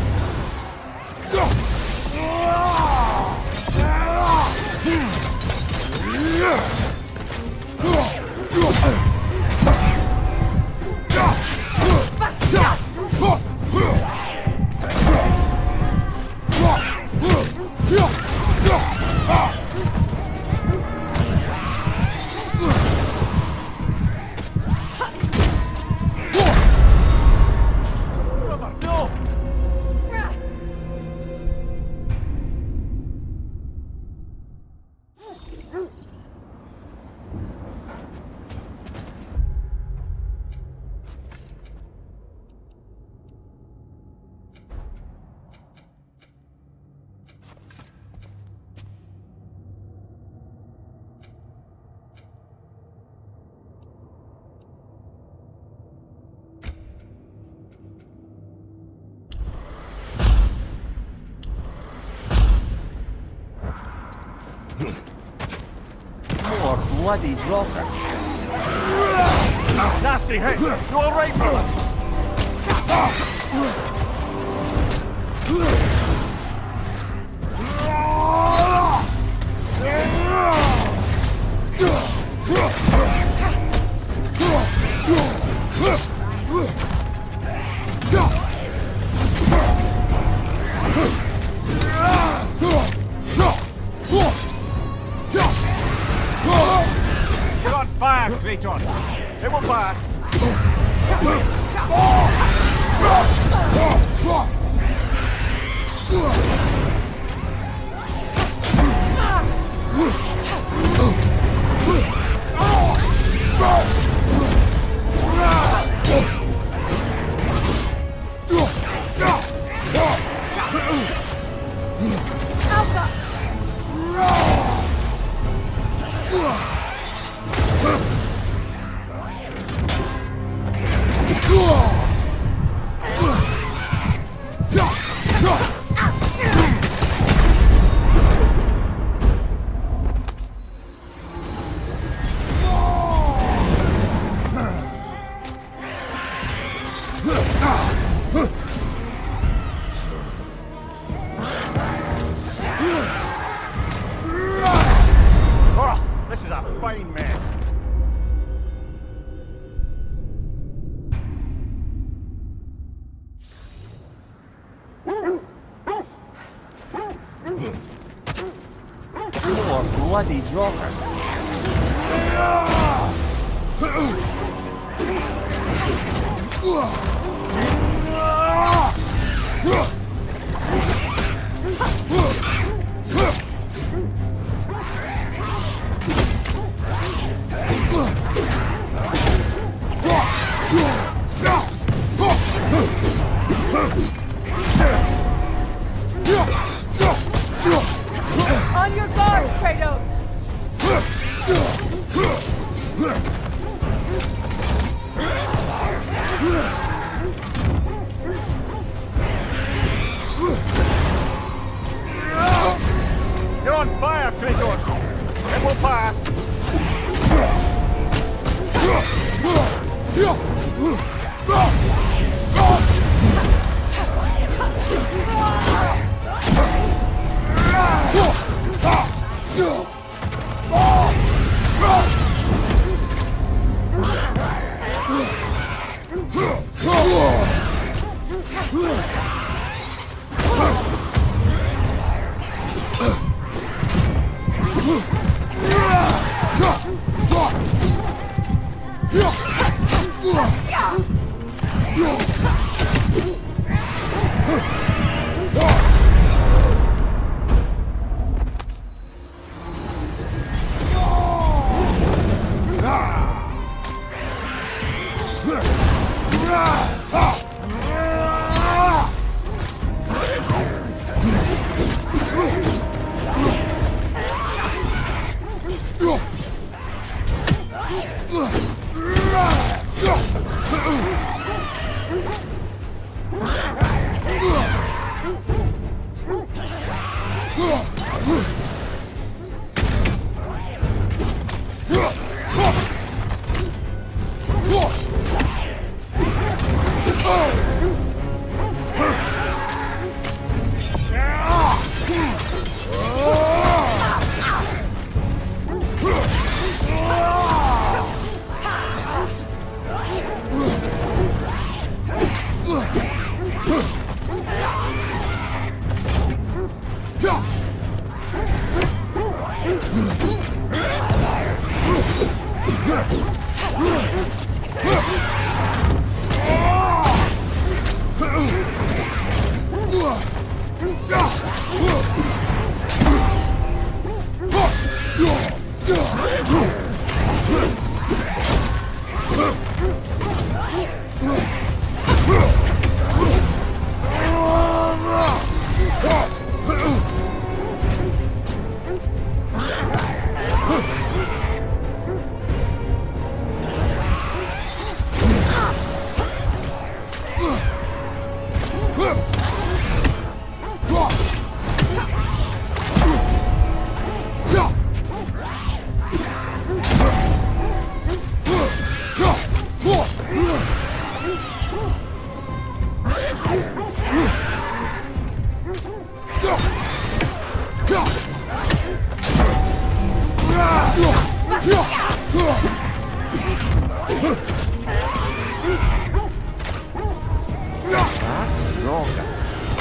J: More bloody dropper. Nasty hit! You all right, brother? You're on fire, Kratos! It will pass! Oh, this is a fine mess. More bloody dropper.
A: On your guard, Kratos!
J: will pass.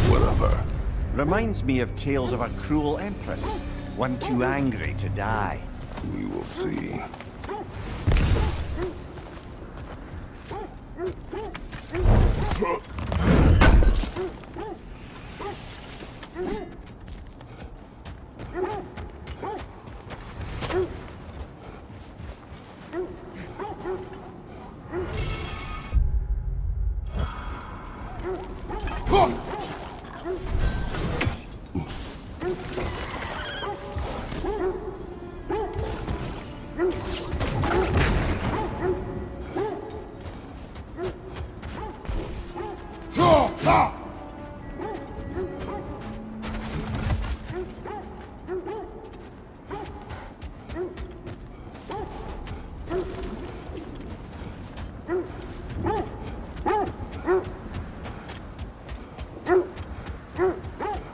I: Whatever.
J: Reminds me of tales of a cruel empress, one too angry to die.
I: We will see.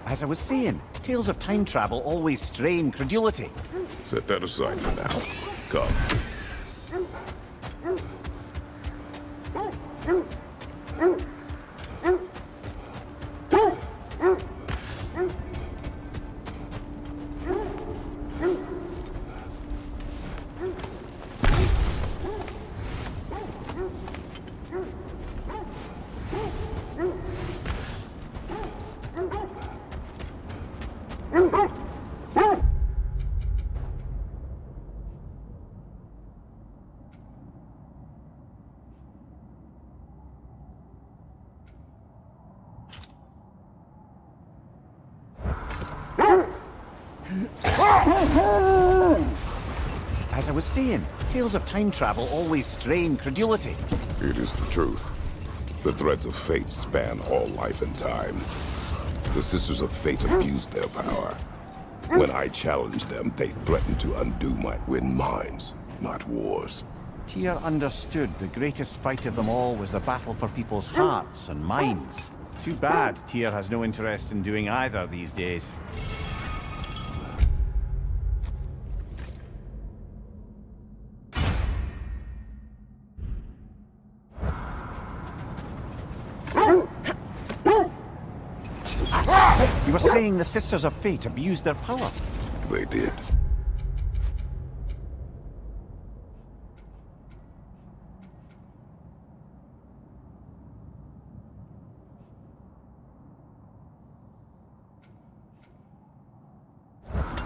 J: As I was saying, tales of time travel always strain credulity.
I: Set that aside for now. Come.
J: As I was saying, tales of time travel always strain credulity.
I: It is the truth. The threads of fate span all life and time. The Sisters of Fate abused their power. When I challenged them, they threatened to undo my win mines, not wars.
J: Tyr understood the greatest fight of them all was the battle for people's hearts and minds. Too bad Tyr has no interest in doing either these days. You were saying the Sisters of Fate abused their power?
I: They did.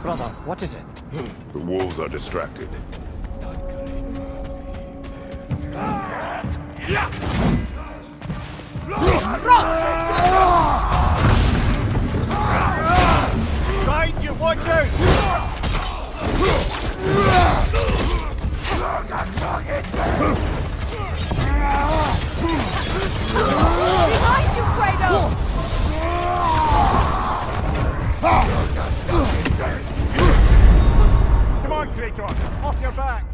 J: Brother, what is it?
I: The wolves are distracted.
J: Behind you, watch out!
K: Behind you, Kratos!
J: Come on, Kratos! Off your back!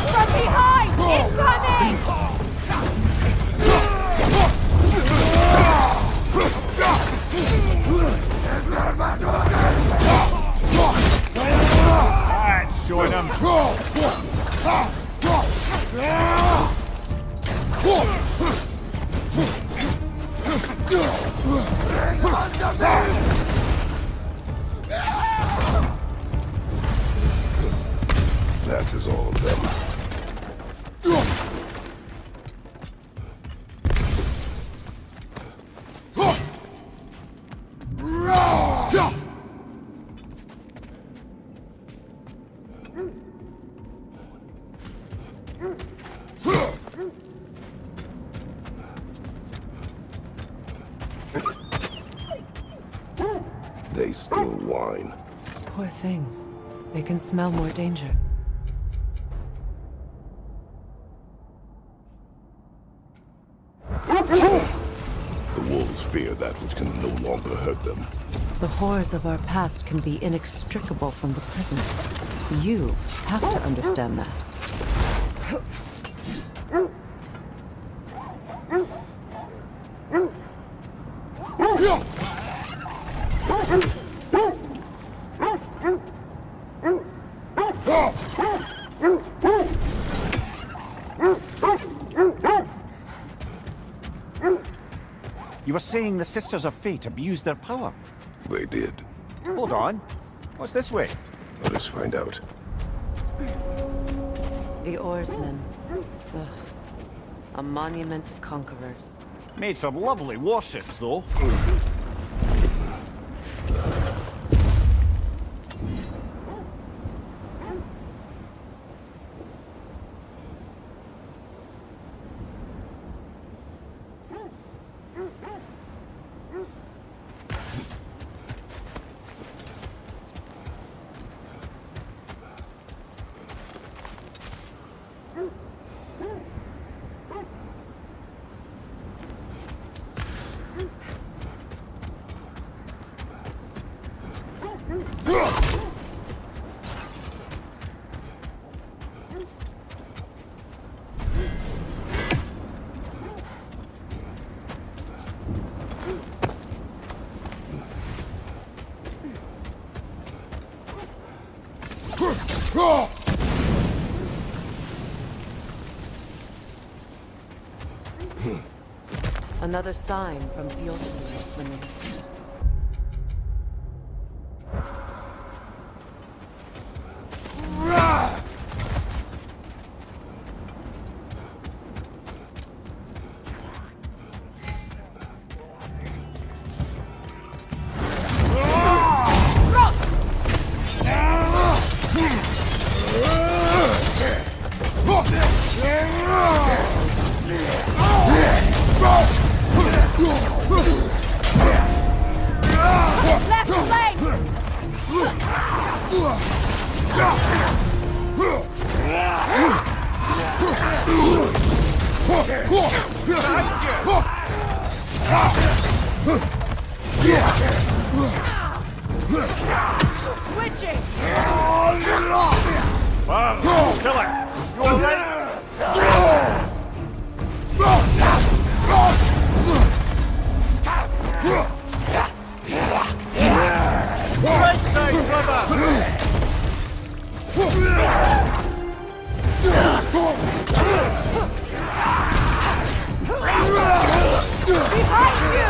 K: From behind! Incoming!
J: That's showing them.
I: That is all of them. They still whine.
F: Poor things. They can smell more danger.
I: The wolves fear that which can no longer hurt them.
F: The horrors of our past can be inextricable from the present. You have to understand that.
J: You were saying the Sisters of Fate abused their power?
I: They did.
J: Hold on. What's this way?
I: Let us find out.
F: The oarsmen. Ugh. A monument to conquerors.
J: Made some lovely warships, though.
F: Another sign from Fjordland.
K: Switching!
J: Wow, kill it! You alright? Right side, brother!
K: Behind you!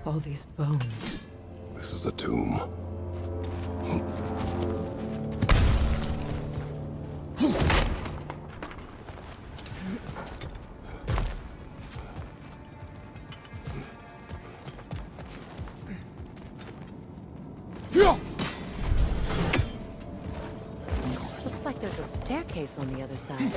F: All these bones.
I: This is a tomb.
F: Looks like there's a staircase on the other side.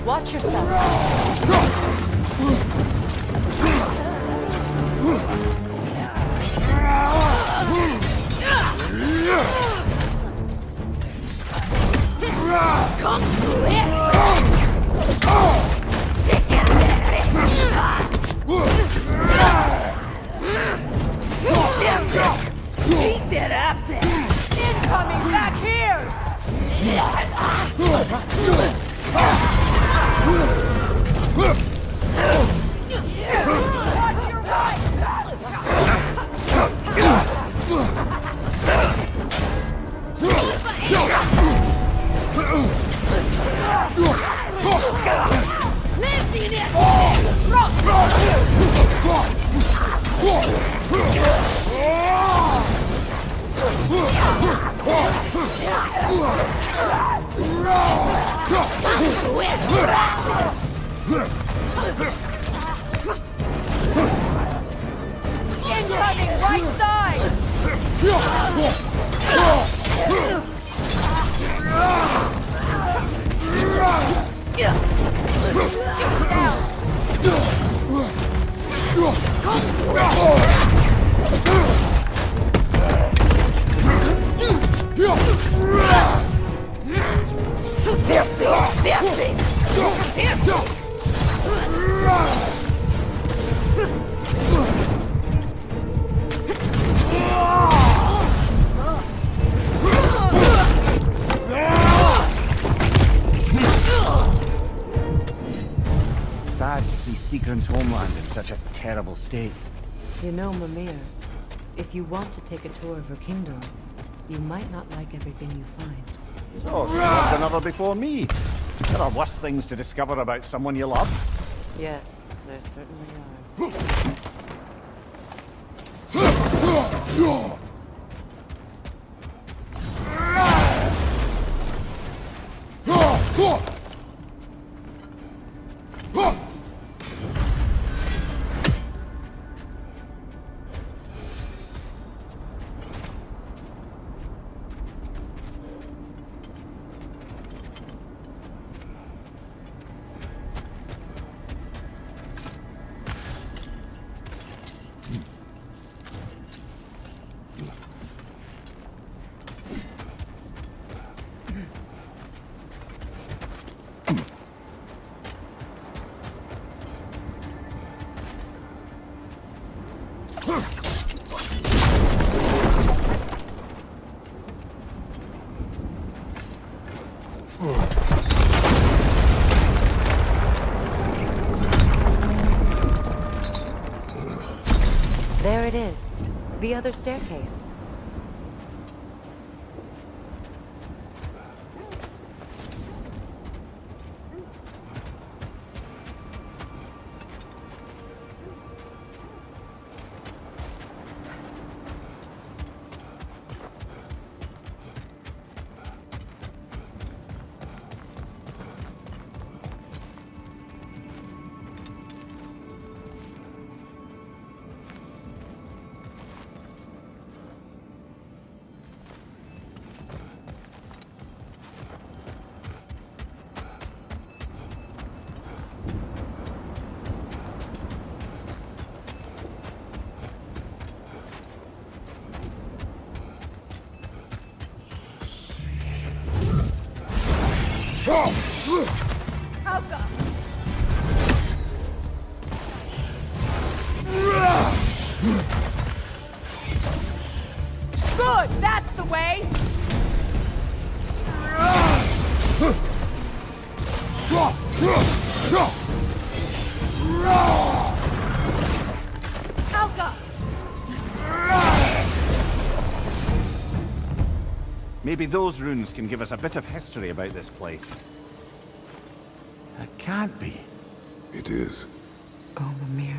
F: Watch yourself.
K: Keep that absent! Incoming back here! Watch your incoming right side!
J: Sad to see Seagram's homeland in such a terrible state.
F: You know, Mimir, if you want to take a tour of her kingdom, you might not like everything you find.
J: So, you want another before me? There are worse things to discover about someone you love.
F: Yes, there certainly are. There it is. The other staircase.
K: Helga! Good, that's the way! Helga!
J: Maybe those runes can give us a bit of history about this place. It can't be.
I: It is.
F: Oh, Mimir.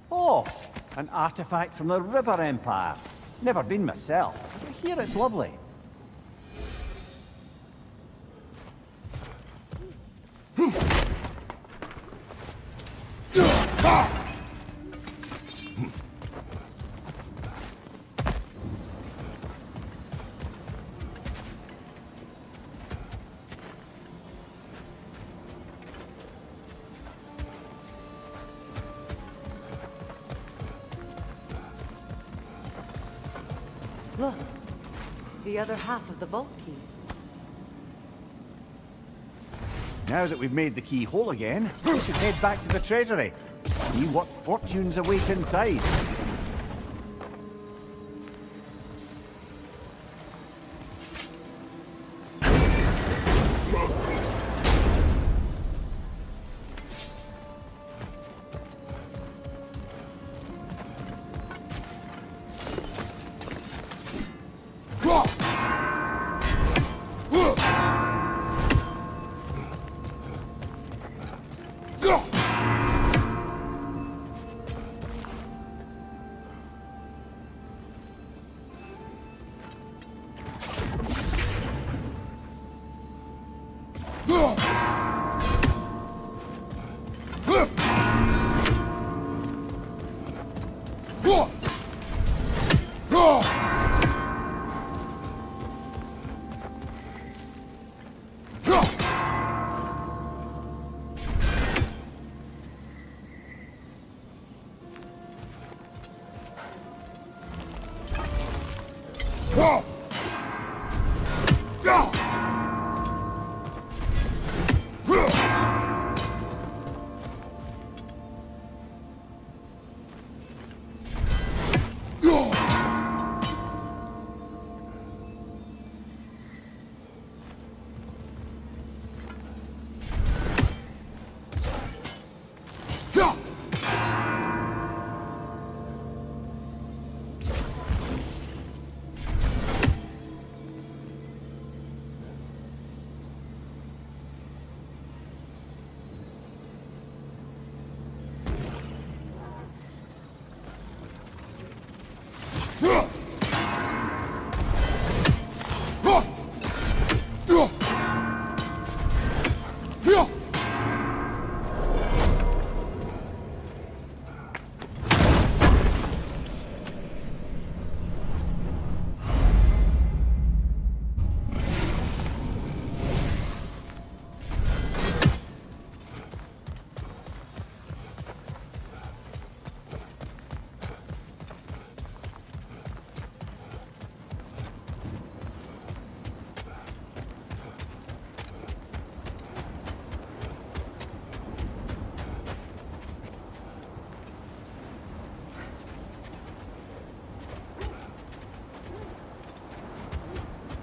J: Oh, an artifact from the River Empire. Never been myself, but here it's lovely.
F: Look, the other half of the vault key.
J: Now that we've made the key whole again, we should head back to the treasury. See what fortunes await inside.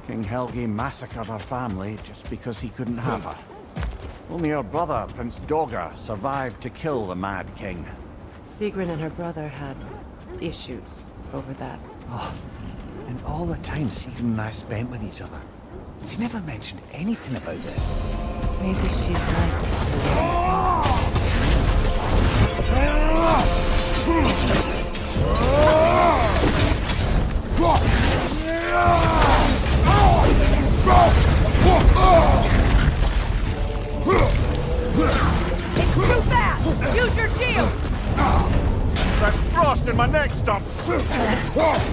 J: King Helge massacred her family just because he couldn't have her. Only her brother, Prince Dogger, survived to kill the Mad King.
F: Sigrun and her brother had issues over that.
J: Oh, and all the time Sigrun and I spent with each other. She never mentioned anything about this.
F: Maybe she's right.
K: It's too fast! Use your shield!
J: That's frost in my neck stump!
K: Too fast!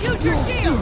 K: Use your shield!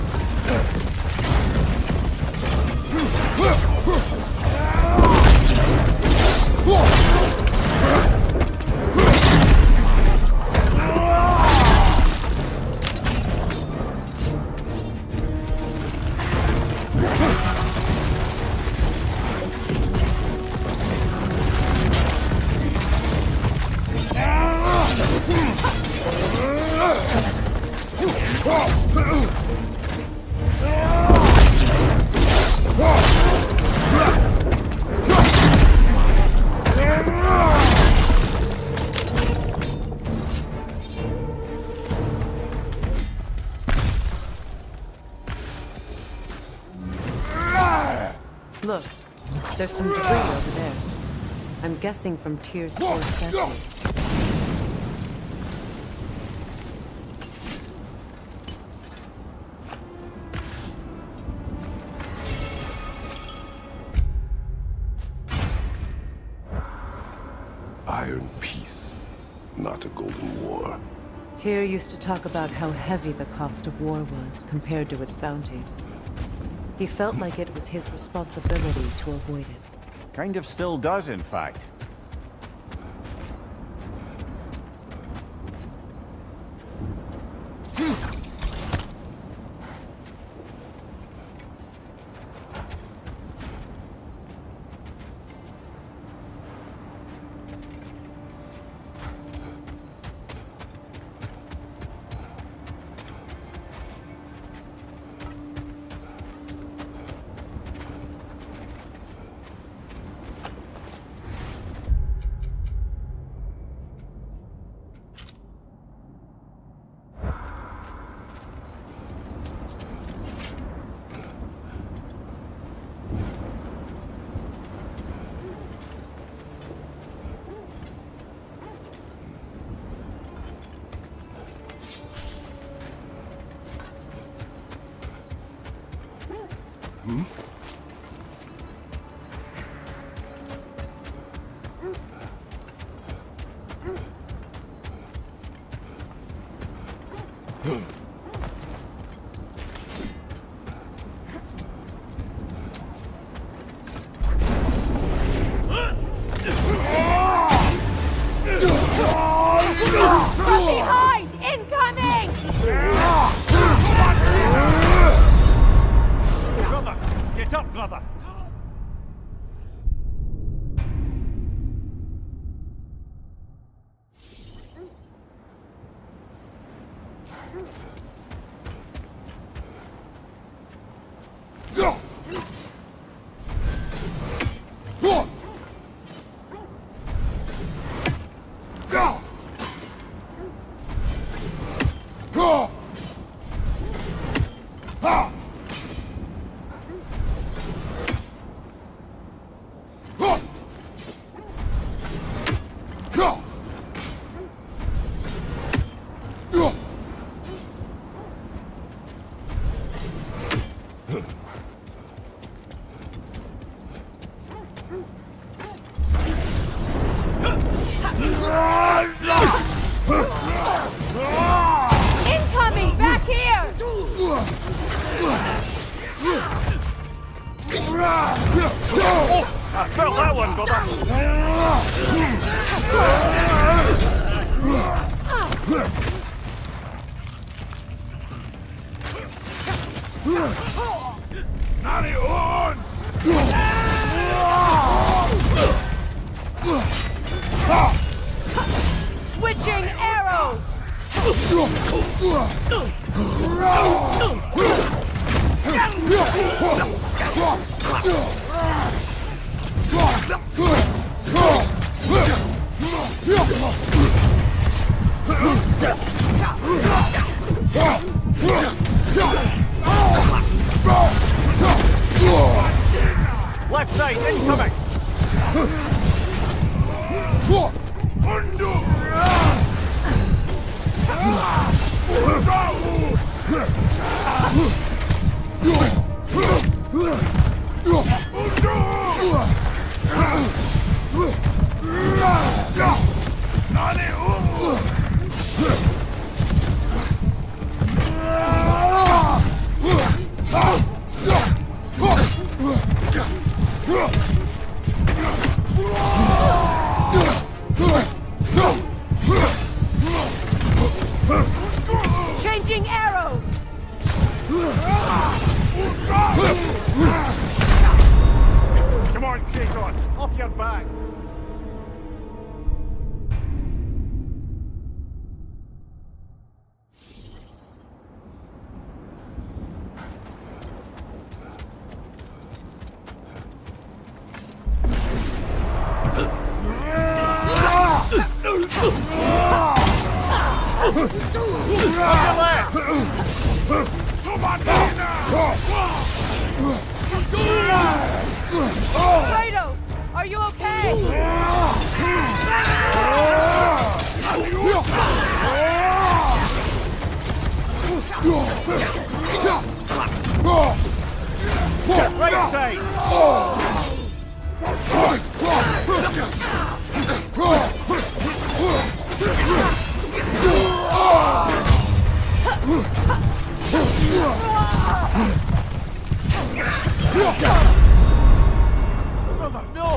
F: Look, there's some debris over there. I'm guessing from Tyr's four statues.
I: Iron peace, not a golden war.
F: Tyr used to talk about how heavy the cost of war was compared to its bounties. He felt like it was his responsibility to avoid it.
J: Kind of still does, in fact.
K: From behind! Incoming!
J: Brother! Get up, brother! I felt that one, brother.
K: Switching arrows!
J: Left side, incoming!
K: Changing arrows!
J: Come on, Kratos, off your back!
K: Kratos, are you okay?
J: Right side! Brother, no!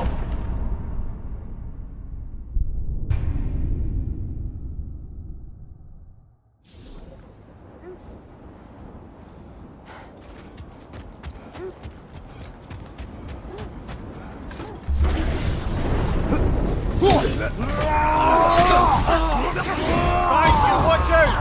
J: Watch out!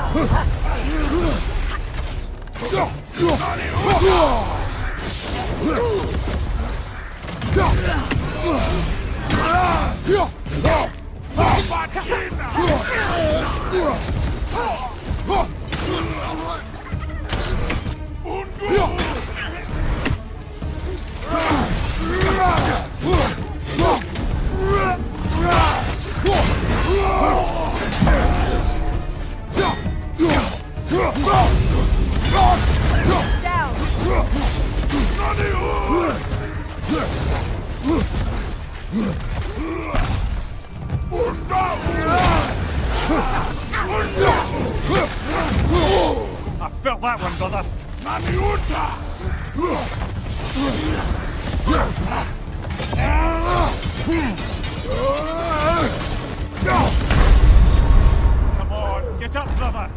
J: I felt that one, brother. Come on, get up, brother.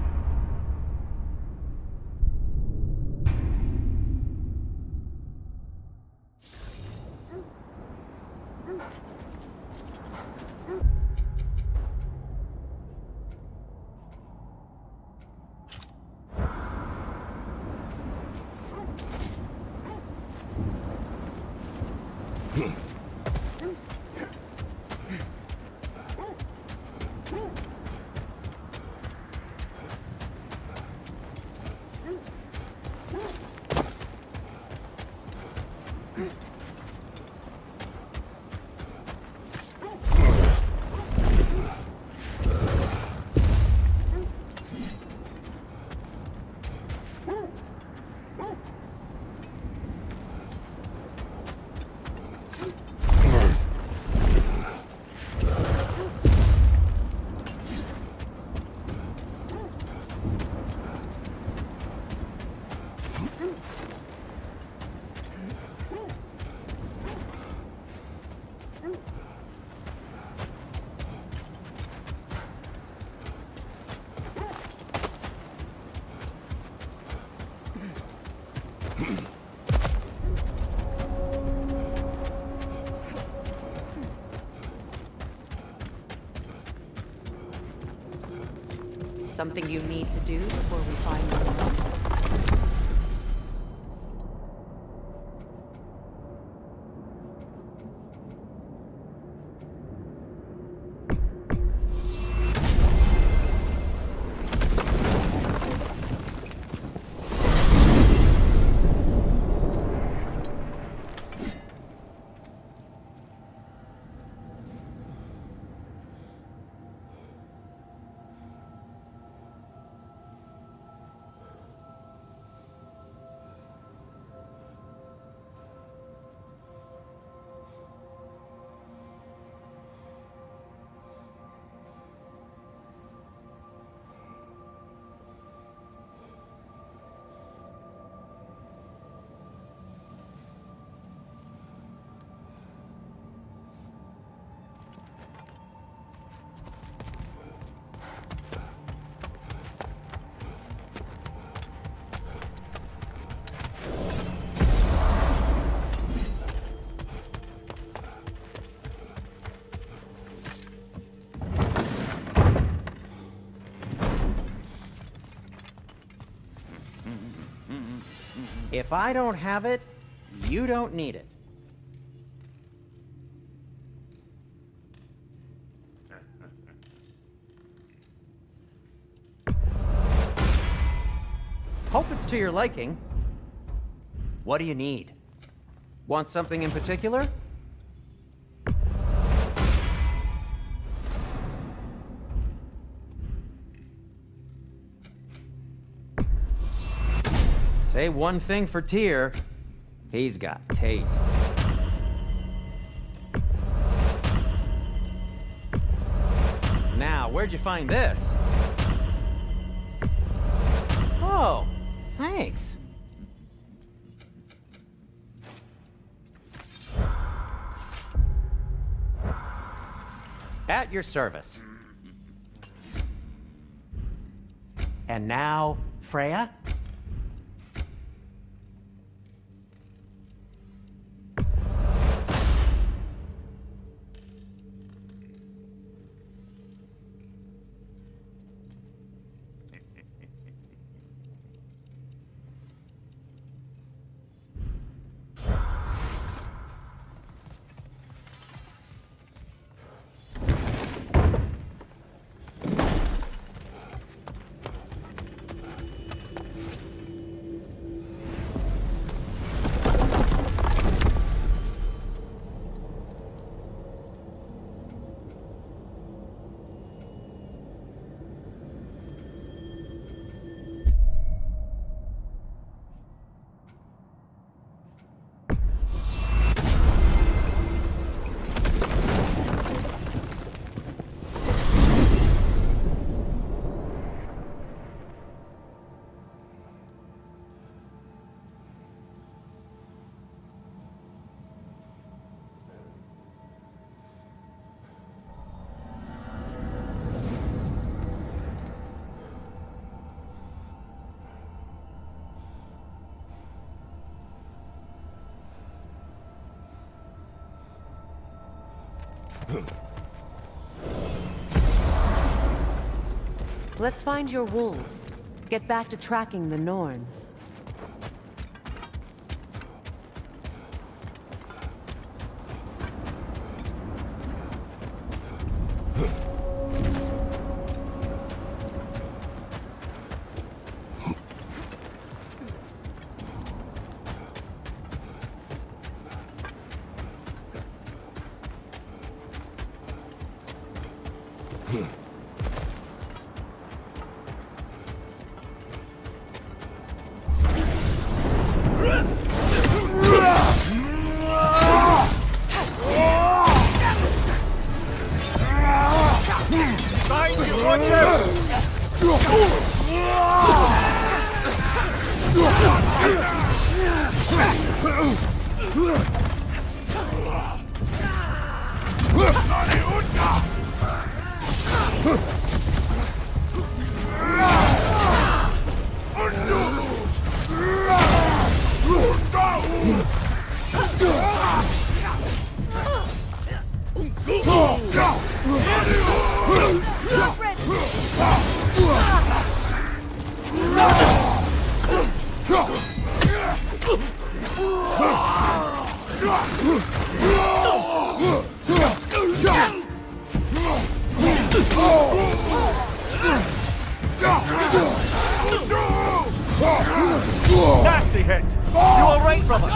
F: Something you need to do before we find the Norns?
L: If I don't have it, you don't need it. Hope it's to your liking. What do you need? Want something in particular? Say one thing for Tyr, he's got taste. Now, where'd you find this? Oh, thanks. At your service. And now, Freya?
F: Let's find your wolves. Get back to tracking the Norns.
J: Nasty hit! You alright, brother?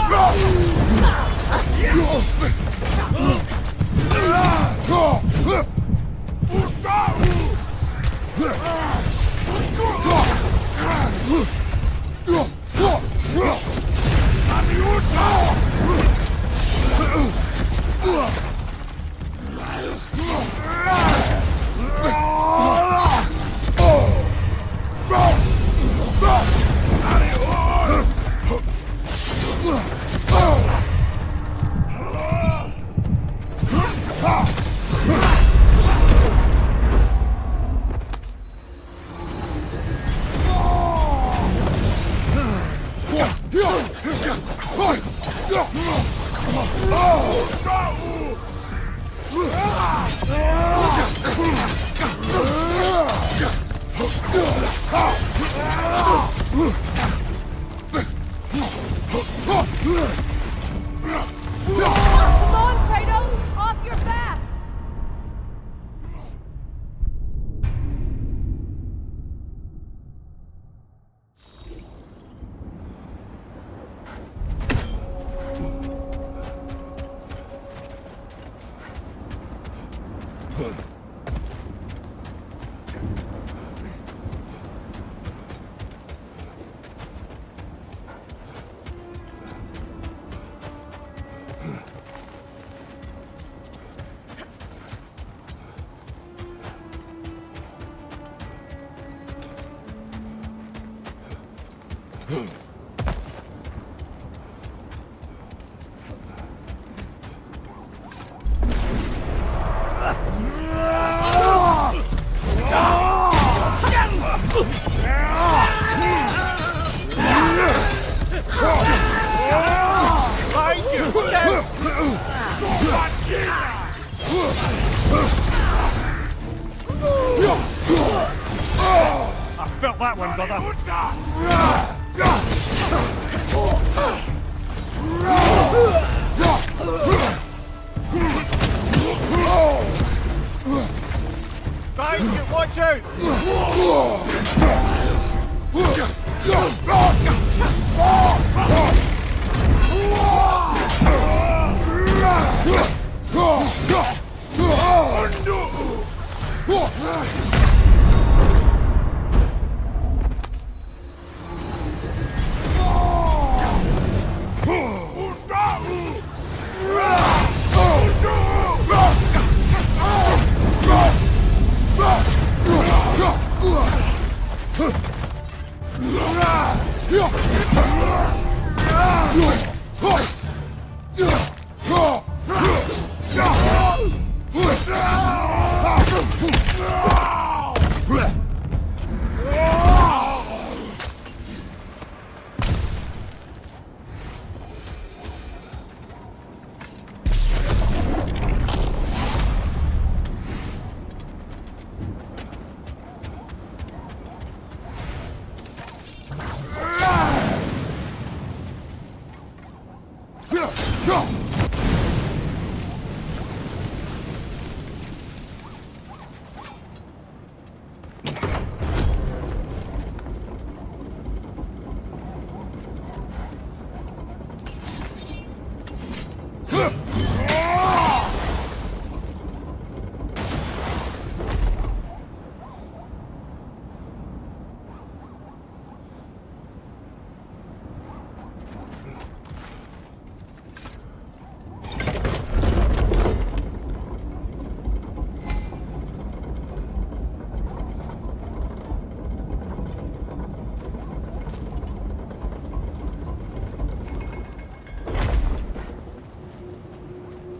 K: Come on, Kratos! Off your back!
J: I felt that one, brother. Right, watch out!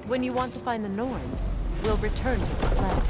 F: When you want to find the Norns, we'll return to the sled.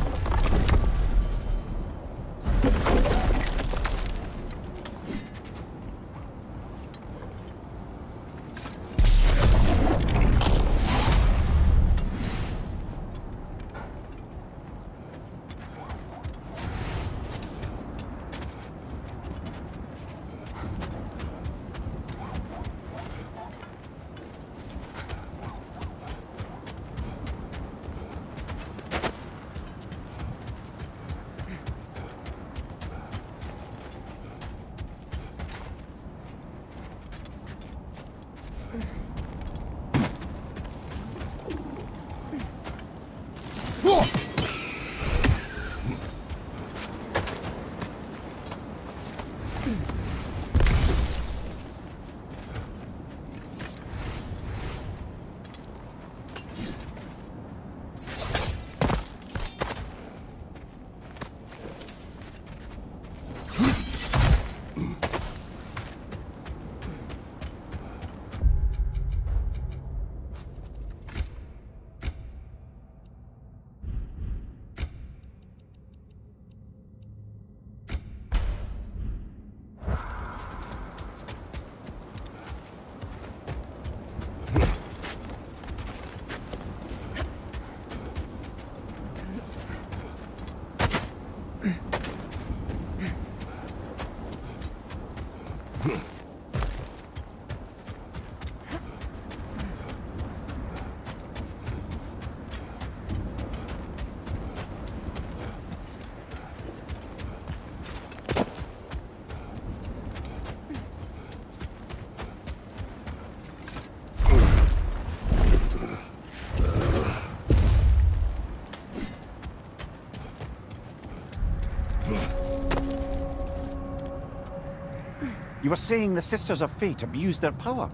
J: You were saying the Sisters of Fate abused their power.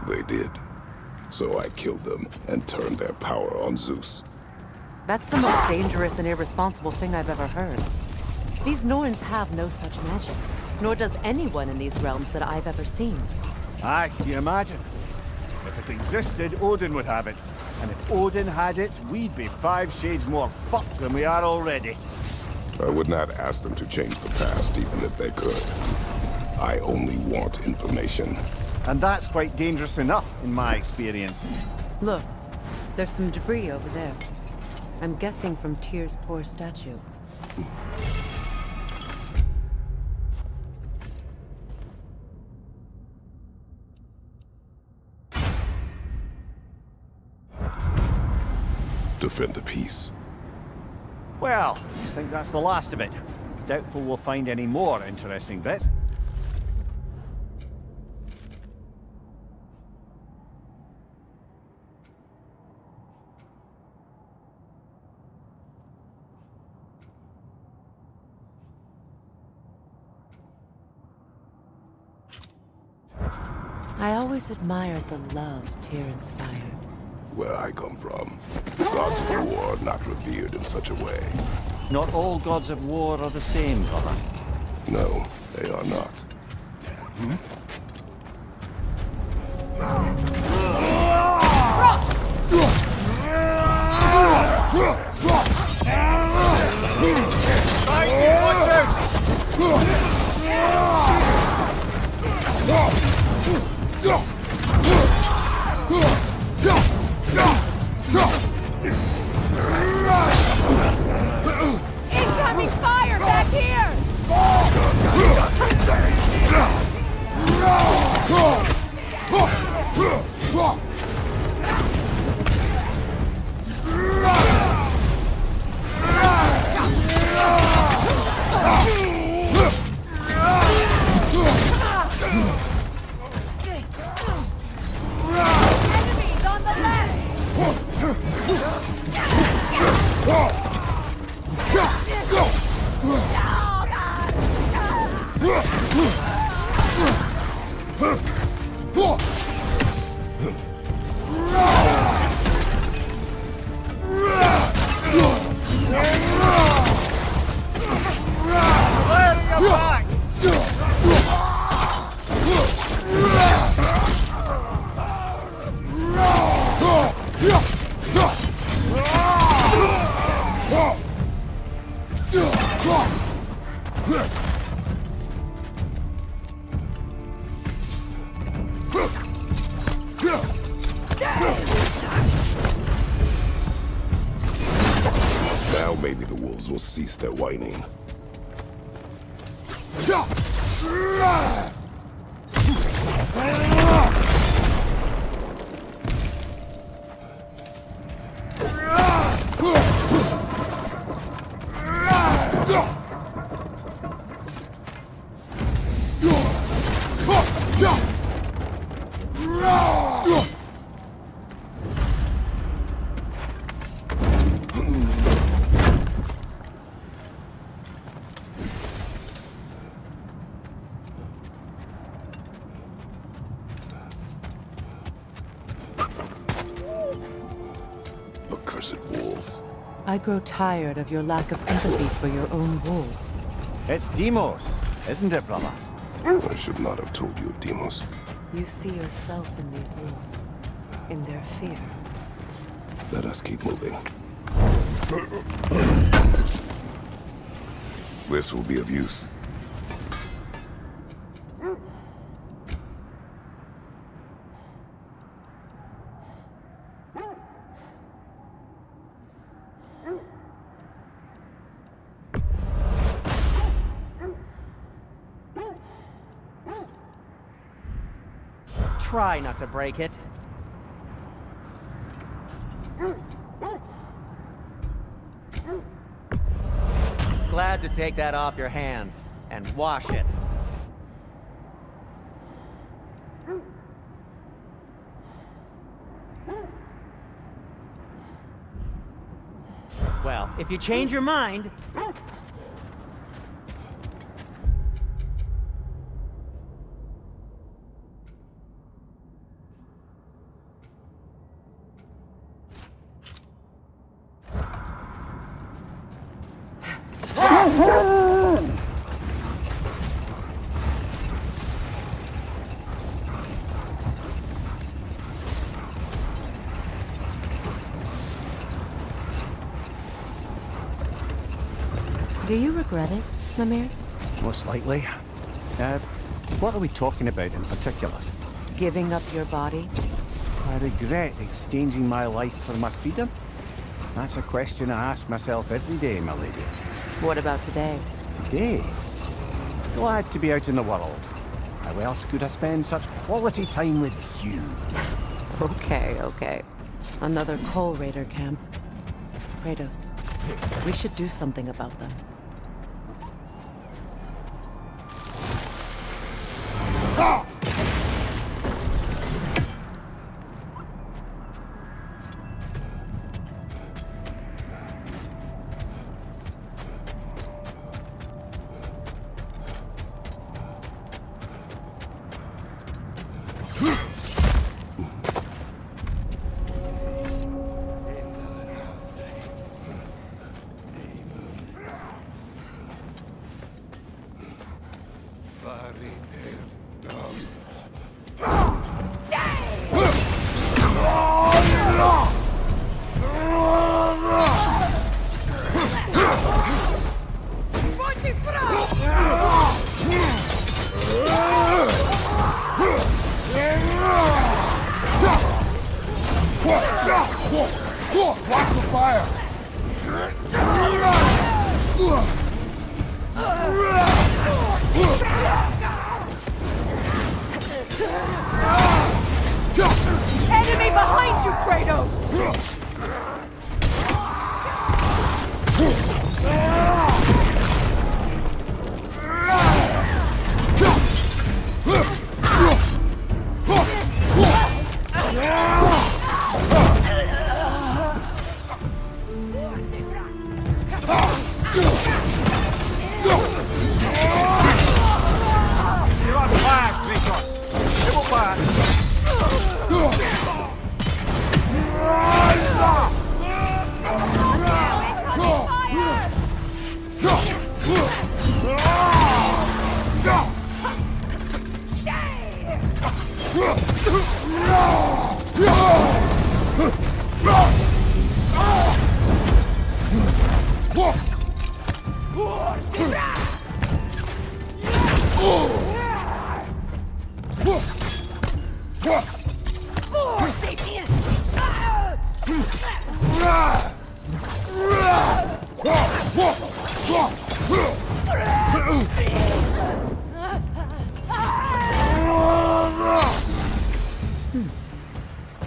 I: They did. So I killed them and turned their power on Zeus.
F: That's the most dangerous and irresponsible thing I've ever heard. These Norns have no such magic, nor does anyone in these realms that I've ever seen.
J: Aye, can you imagine? If it existed, Odin would have it. And if Odin had it, we'd be 5 shades more fucked than we are already.
I: I would not ask them to change the past, even if they could. I only want information.
J: And that's quite dangerous enough, in my experience.
F: Look, there's some debris over there. I'm guessing from Tyr's poor statue.
I: Defend the peace.
J: Well, I think that's the last of it. Doubtful we'll find any more interesting bits.
F: I always admired the love Tyr inspired.
I: Where I come from, gods of war are not revered in such a way.
J: Not all gods of war are the same, brother.
I: No, they are not.
K: Incoming fire back here! Enemies on the
I: Now maybe the wolves will cease their whining. accursed wolves.
F: I grow tired of your lack of empathy for your own wolves.
J: It's Demos, isn't it, brother?
I: I should not have told you of Demos.
F: You see yourself in these wolves, in their fear.
I: Let us keep moving. This will be of use.
L: Try not to break it. Glad to take that off your hands and wash it. Well, if you change your mind...
F: Do you regret it, Mimir?
J: Most likely. What are we talking about in particular?
F: Giving up your body?
J: I regret exchanging my life for my freedom. That's a question I ask myself every day, my lady.
F: What about today?
J: Today? Glad to be out in the world. How else could I spend such quality time with you?
F: Okay. Another Coal Raider camp. Kratos, we should do something about them.
B: Watch the fire!
K: Enemy behind you, Kratos!
J: You're on fire, Kratos! Double fire!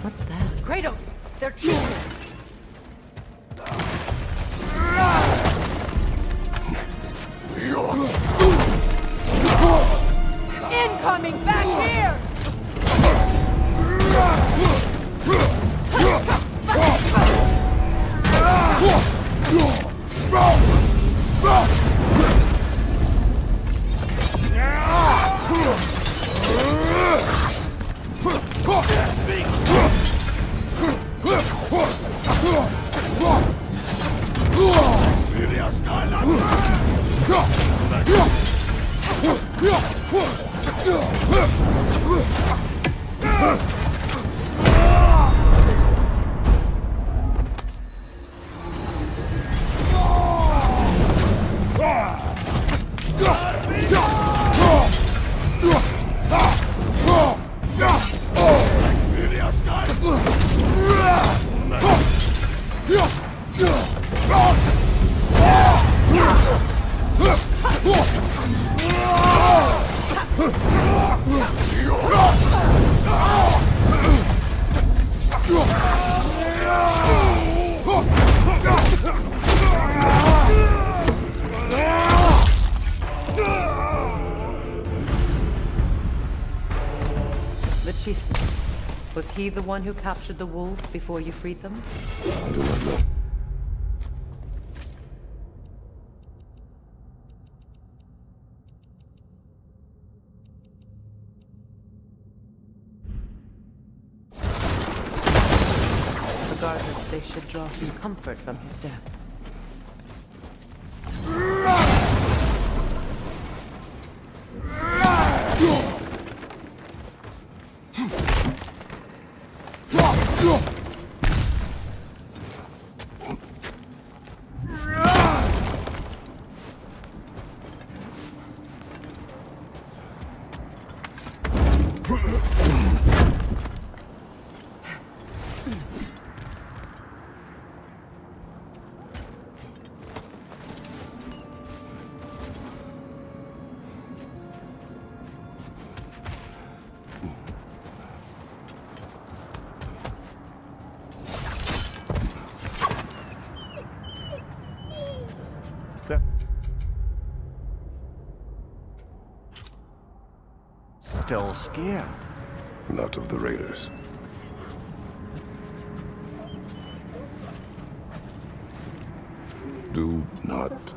F: What's that?
K: Kratos! They're children! Incoming! Back here!
F: Was he the one who captured the wolves before you freed them?
I: I do not know.
F: Regardless, they should draw some comfort from his death.
J: Still scared?
I: Not of the raiders. Do not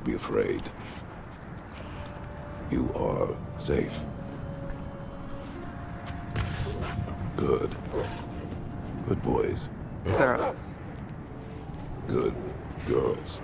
I: be afraid. You are safe. Good. Good boys.
F: Girls.
I: Good girls.